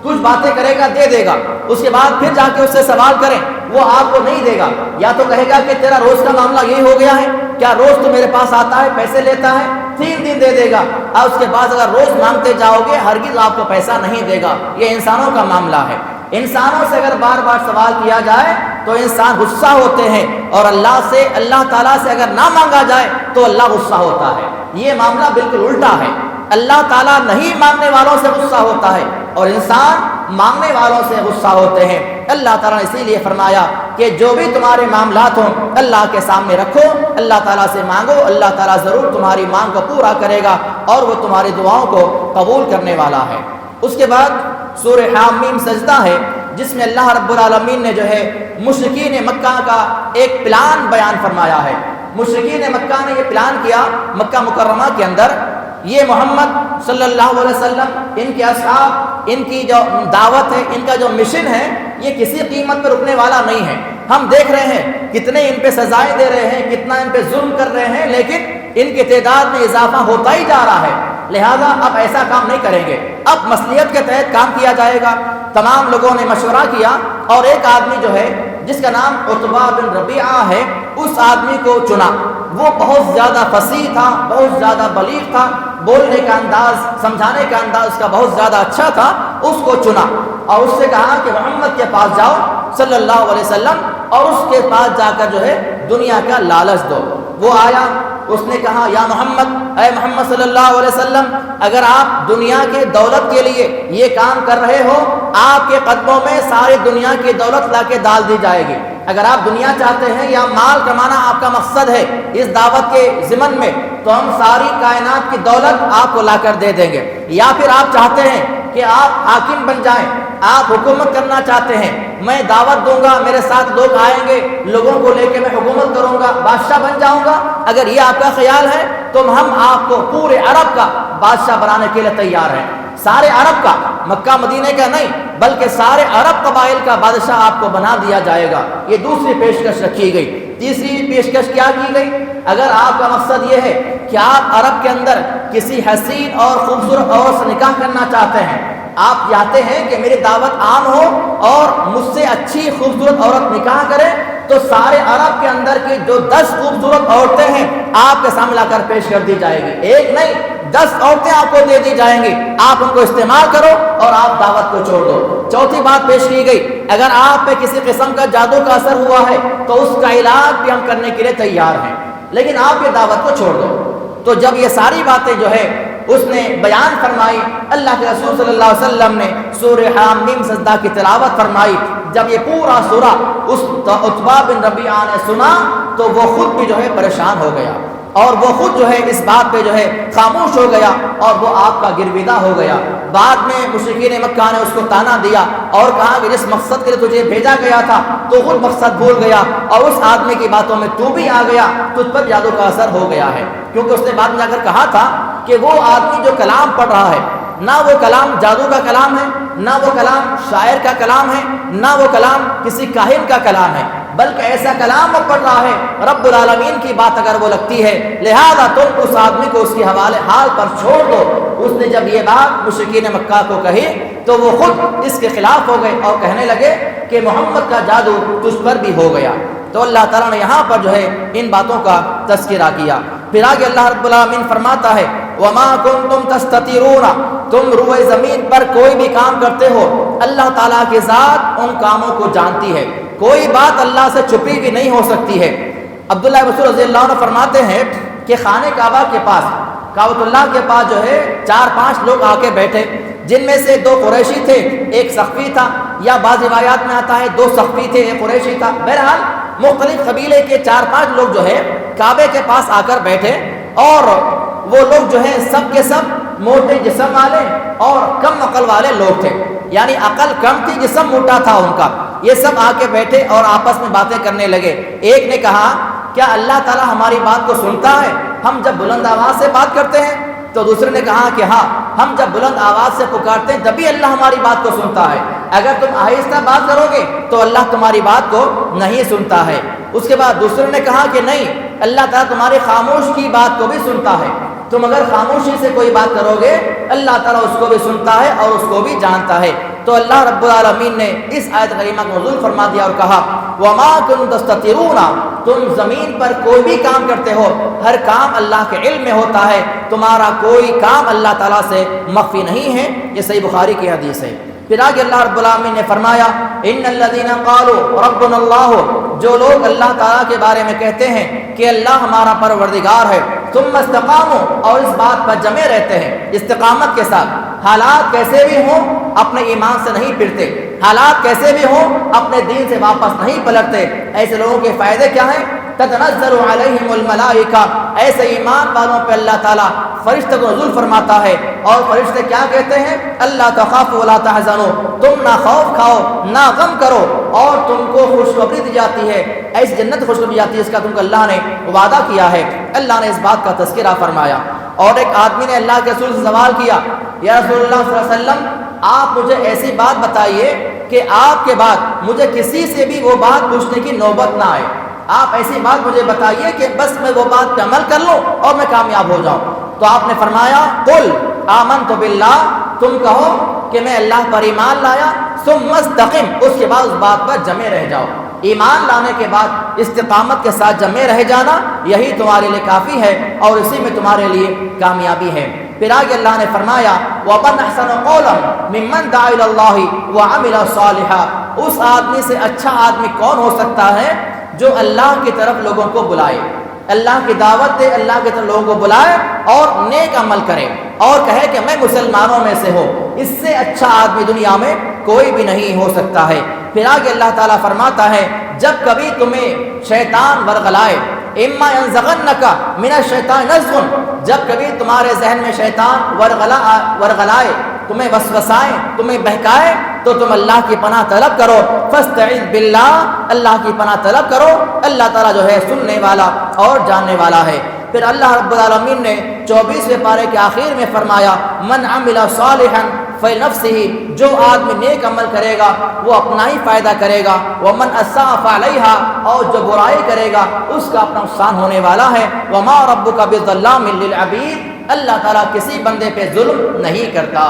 کچھ باتیں کرے گا دے دے گا، اس کے بعد پھر جا کے اس سے سوال کریں وہ آپ کو نہیں دے گا، یا تو کہے گا کہ تیرا روز کا معاملہ یہی ہو گیا ہے، کیا روز تو میرے پاس آتا ہے پیسے لیتا ہے، 3 دن دے دے گا، اور اس کے بعد اگر روز مانگتے جاؤ گے ہرگز آپ کو پیسہ نہیں دے گا۔ یہ انسانوں کا معاملہ ہے۔ انسانوں سے اگر بار بار سوال کیا جائے تو انسان غصہ ہوتے ہیں، اور اللہ تعالیٰ سے اگر نہ مانگا جائے تو اللہ غصہ ہوتا ہے۔ یہ معاملہ بالکل الٹا ہے، اللہ تعالیٰ نہیں مانگنے والوں سے غصہ ہوتا ہے اور انسان مانگنے والوں سے غصہ ہوتے ہیں۔ اللہ تعالیٰ نے اسی لیے فرمایا کہ جو بھی تمہارے معاملات ہوں اللہ کے سامنے رکھو، اللہ تعالیٰ سے مانگو، اللہ تعالیٰ ضرور تمہاری مانگ کو پورا کرے گا اور وہ تمہاری دعاؤں کو قبول کرنے والا ہے۔ اس کے بعد سورہ حامیم سجدہ ہے، جس میں اللہ رب العالمین نے جو ہے مشرکین مکہ کا ایک پلان بیان فرمایا ہے۔ مشرکین مکہ نے یہ پلان کیا مکہ مکرمہ کے اندر، یہ محمد صلی اللہ علیہ وسلم، ان کے اصحاب، ان کی جو دعوت ہے، ان کا جو مشن ہے، یہ کسی قیمت پر رکنے والا نہیں ہے۔ ہم دیکھ رہے ہیں کتنے ان پہ سزائیں دے رہے ہیں، کتنا ان پہ ظلم کر رہے ہیں، لیکن ان کی تعداد میں اضافہ ہوتا ہی جا رہا ہے، لہذا اب ایسا کام نہیں کریں گے، اب مصلحت کے تحت کام کیا جائے گا۔ تمام لوگوں نے مشورہ کیا اور ایک آدمی جو ہے جس کا نام عتبہ بن ربیعہ ہے، اس آدمی کو چنا۔ وہ بہت زیادہ فصیح تھا، بہت زیادہ بلیغ تھا، بولنے کا انداز، سمجھانے کا انداز اس کا بہت زیادہ اچھا تھا، اس کو چنا اور اس سے کہا کہ محمد کے پاس جاؤ صلی اللہ علیہ وسلم اور اس کے پاس جا کر جو ہے دنیا کا لالچ دو۔ وہ آیا، اس نے کہا یا محمد، اے محمد صلی اللہ علیہ وسلم، اگر آپ دنیا کے دولت کے لیے یہ کام کر رہے ہو، آپ کے قدموں میں ساری دنیا کی دولت لا کے ڈال دی جائے گی۔ اگر آپ دنیا چاہتے ہیں یا مال کمانا آپ کا مقصد ہے اس دعوت کے ضمن میں، تو ہم ساری کائنات کی دولت آپ کو لا کر دے دیں گے۔ یا پھر آپ چاہتے ہیں کہ آپ حاکم بن جائیں، آپ حکومت کرنا چاہتے ہیں، میں دعوت دوں گا، میرے ساتھ لوگ آئیں گے، لوگوں کو لے کے میں حکومت کروں گا، بادشاہ بن جاؤں گا، اگر یہ آپ کا خیال ہے تو ہم آپ کو پورے عرب کا بادشاہ بنانے کے لیے تیار ہیں۔ سارے عرب کا، مکہ مدینہ کا نہیں بلکہ سارے عرب قبائل کا بادشاہ آپ کو بنا دیا جائے گا۔ یہ دوسری پیشکش رکھی گئی۔ تیسری پیشکش کیا کی گئی؟ اگر آپ کا مقصد یہ ہے کہ آپ عرب کے اندر کسی حسین اور خوبصورت عورت سے نکاح کرنا چاہتے ہیں، آپ چاہتے ہیں کہ میری دعوت عام ہو اور مجھ سے اچھی خوبصورت عورت نکاح کرے، تو سارے عرب کے اندر کی جو 10 خوبصورت عورتیں ہیں آپ کے سامنے لا کر پیش کر دی جائے گی۔ ایک نہیں 10 عورتیں آپ کو دے دی جائیں گی، آپ ان کو استعمال کرو اور آپ دعوت کو چھوڑ دو۔ چوتھی بات پیش کی گئی، اگر آپ پہ کسی قسم کا جادو کا اثر ہوا ہے تو اس کا علاج بھی ہم کرنے کے لیے تیار ہیں، لیکن آپ یہ دعوت کو چھوڑ دو۔ تو جب یہ ساری باتیں جو ہے اس نے بیان فرمائی، اللہ کے رسول صلی اللہ علیہ وسلم نے سورہ حامیم سجدہ کی تلاوت فرمائی۔ جب یہ پورا سورہ اس عتبہ بن ربیعہ نے سنا تو وہ خود بھی جو ہے پریشان ہو گیا، اور وہ خود جو ہے اس بات پہ جو ہے خاموش ہو گیا، اور وہ آپ کا گرویدہ ہو گیا۔ بعد میں مشرکین مکہ نے اس کو تانا دیا اور کہا کہ جس مقصد کے لیے تجھے بھیجا گیا تھا تو خود مقصد بھول گیا، اور اس آدمی کی باتوں میں تو بھی آ گیا، تجھ پر جادو کا اثر ہو گیا ہے۔ کیونکہ اس نے بعد میں جا کر کہا تھا کہ وہ آدمی جو کلام پڑھ رہا ہے، نہ وہ کلام جادو کا کلام ہے، نہ وہ کلام شاعر کا کلام ہے، نہ وہ کلام کسی کاہن کا کلام ہے، بلکہ ایسا کلام وہ پڑھ رہا ہے رب العالمین کی بات اگر وہ لگتی ہے، لہذا تم اس آدمی کو اس کے حوالے حال پر چھوڑ دو۔ اس نے جب یہ بات مشرکین مکہ کو کہی تو وہ خود اس کے خلاف ہو گئے اور کہنے لگے کہ محمد کا جادو تجھ پر بھی ہو گیا۔ تو اللہ تعالیٰ نے یہاں پر جو ہے ان باتوں کا تذکرہ کیا۔ پھر آگے اللہ رب العالمین فرماتا ہے وَمَا كُنْتُمْ تَسْتَطِيعُونَ، تم روئے زمین پر کوئی بھی کام کرتے ہو، اللہ تعالیٰ کی ذات ان کاموں کو جانتی ہے، کوئی بات اللہ سے چھپی بھی نہیں ہو سکتی ہے۔ عبداللہ بن مسعود رضی اللہ عنہ فرماتے ہیں کہ خانہ کعبہ کے پاس، کعبۃ اللہ کے پاس جو ہے 4-5 لوگ آ کے بیٹھے، جن میں سے 2 قریشی تھے، ایک ثقفی تھا، یا بعض روایات میں آتا ہے 2 ثقفی تھے ایک قریشی تھا۔ بہرحال مختلف قبیلے کے 4-5 لوگ جو ہے کعبے کے پاس آ کر بیٹھے، اور وہ لوگ جو ہیں سب کے سب موٹے جسم والے اور کم عقل والے لوگ تھے، یعنی عقل کم تھی، جسم موٹا تھا ان کا۔ یہ سب آ کے بیٹھے اور آپس میں باتیں کرنے لگے۔ ایک نے کہا کیا اللہ تعالیٰ ہماری بات کو سنتا ہے ہم جب بلند آواز سے بات کرتے ہیں؟ تو دوسرے نے کہا کہ ہاں، ہم جب بلند آواز سے پکارتے ہیں تبھی اللہ ہماری بات کو سنتا ہے، اگر تم آہستہ بات کرو گے تو اللہ تمہاری بات کو نہیں سنتا ہے۔ اس کے بعد دوسرے نے کہا کہ نہیں، اللہ تعالیٰ تمہاری خاموش کی بات کو بھی سنتا ہے، تم اگر خاموشی سے کوئی بات کرو گے اللہ تعالیٰ اس کو بھی سنتا ہے اور اس کو بھی جانتا ہے۔ تو اللہ رب العالمین نے اس آیت کریمہ کو نزول فرما دیا اور کہا وَمَا كُنْتُمْ تَسْتَطِيعُونَ، تم زمین پر کوئی بھی کام کرتے ہو ہر کام اللہ کے علم میں ہوتا ہے، تمہارا کوئی کام اللہ تعالیٰ سے مخفی نہیں ہے۔ یہ صحیح بخاری کی حدیث ہے۔ پھر آگے اللہ رب العالمین نے فرمایا ان الذین قالوا ربنا اللہ، جو لوگ اللہ تعالیٰ کے بارے میں کہتے ہیں کہ اللہ ہمارا پروردگار ہے، ثم استقاموا، اور اس بات پر جمے رہتے ہیں استقامت کے ساتھ، حالات کیسے بھی ہوں اپنے ایمان سے نہیں پھرتے، حالات کیسے بھی ہوں اپنے دین سے واپس نہیں پلٹتے، ایسے لوگوں کے فائدے کیا ہیں؟ تتنزل علیہم الملائکہ، ایسے ایمان والوں پہ اللہ تعالیٰ فرشتوں کو نزول فرماتا ہے، اور فرشتے کیا کہتے ہیں؟ اللہ تخافوا ولا تحزنوا، تم نہ خوف کھاؤ نہ غم کرو، اور تم کو خوشخبری دی جاتی ہے، ایسی جنت خوشخبری دی جاتی ہے اس کا تم کو اللہ نے وعدہ کیا ہے۔ اللہ نے اس بات کا تذکرہ فرمایا۔ اور ایک آدمی نے اللہ کے رسول سے سوال کیا یا رسول اللہ صلی اللہ علیہ وسلم آپ مجھے ایسی بات بتائیے کہ آپ کے بعد مجھے کسی سے بھی وہ بات پوچھنے کی نوبت نہ آئے، آپ ایسی بات مجھے بتائیے کہ بس میں وہ بات پہ عمل کر لوں اور میں کامیاب ہو جاؤں۔ تو آپ نے فرمایا قل آمنت باللہ، تم کہو کہ میں اللہ پر ایمان لایا، ثم استقم، اس کے بعد اس بات پر جمے رہ جاؤ۔ ایمان لانے کے بعد استقامت کے ساتھ جمے رہ جانا، یہی تمہارے لیے کافی ہے اور اسی میں تمہارے لیے کامیابی ہے۔ پھر آگے اللہ نے فرمایا وَمَنْ أَحْسَنُ قَوْلًا مِمَّنْ دَعَا إِلَى اللَّهِ وَعَمِلَ صَالِحًا، اس آدمی سے اچھا آدمی کون ہو سکتا ہے جو اللہ کی طرف لوگوں کو بلائے، اللہ کی دعوت دے، اللہ کی طرف لوگوں کو بلائے اور نیک عمل کرے اور کہے کہ میں مسلمانوں میں سے ہوں، اس سے اچھا آدمی دنیا میں کوئی بھی نہیں ہو سکتا ہے۔ پھر آگے اللہ تعالیٰ فرماتا ہے جب کبھی تمہیں شیطان ورغلائے، اما ينزغنک من الشیطان نزغ، جب کبھی تمہارے ذہن میں شیطان ورغلائے، تمہیں وسوسائے، تمہیں بہکائے، تو تم اللہ کی پناہ طلب کرو، فاستعذ باللہ، اللہ کی پناہ طلب کرو، اللہ تعالیٰ جو ہے سننے والا اور جاننے والا ہے۔ پھر اللہ رب العالمین نے 24ویں پارے کے آخر میں فرمایا من عمل صالحا فلنفسه، جو آدمی نیک عمل کرے گا وہ اپنا ہی فائدہ کرے گا، ومن اساء فعلیہا، اور جو برائی کرے گا اس کا اپنا نقصان ہونے والا ہے، وما ربک بظلام للعبید، اللہ تعالیٰ کسی بندے پہ ظلم نہیں کرتا۔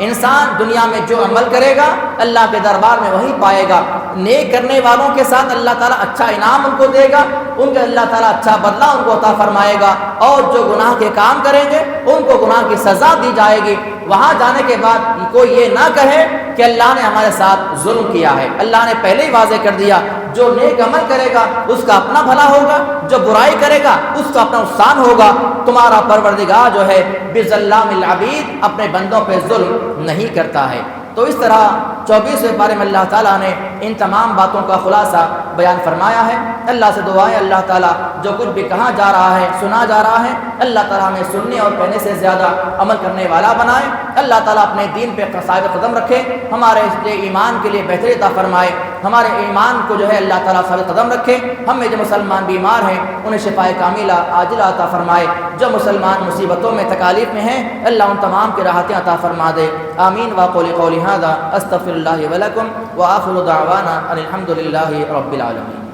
انسان دنیا میں جو عمل کرے گا اللہ کے دربار میں وہی پائے گا۔ نیک کرنے والوں کے ساتھ اللہ تعالیٰ اچھا انعام ان کو دے گا، ان کے اللہ تعالیٰ اچھا بدلہ ان کو عطا فرمائے گا، اور جو گناہ کے کام کریں گے ان کو گناہ کی سزا دی جائے گی۔ وہاں جانے کے بعد کوئی یہ نہ کہے کہ اللہ نے ہمارے ساتھ ظلم کیا ہے، اللہ نے پہلے ہی واضح کر دیا جو نیک عمل کرے گا اس کا اپنا بھلا ہوگا، جو برائی کرے گا اس کا اپنا نقصان ہوگا۔ تمہارا پروردگار جو ہے بظلام العبید، اپنے بندوں پہ ظلم نہیں کرتا ہے۔ تو اس طرح 24ویں پارے میں اللہ تعالیٰ نے ان تمام باتوں کا خلاصہ بیان فرمایا ہے۔ اللہ سے دعا ہے اللہ تعالیٰ جو کچھ بھی کہا جا رہا ہے، سنا جا رہا ہے، اللہ تعالیٰ ہمیں سننے اور کہنے سے زیادہ عمل کرنے والا بنائے۔ اللہ تعالیٰ اپنے دین پہ قائم قدم رکھے، ہمارے اس لیے ایمان کے لیے بہتری عطا فرمائے، ہمارے ایمان کو جو ہے اللہ تعالیٰ ثابت قدم رکھے۔ ہم میں جو مسلمان بیمار ہیں انہیں شفائے کاملہ عاجلہ عطا فرمائے، جو مسلمان مصیبتوں میں تکالیف میں ہیں اللہ ان تمام کی راحتیں عطا فرما دے۔ آمین واقول قولی ھذا استغفر اللہ ولکم وآخر دعوانا ان الحمد للہ رب العالمین۔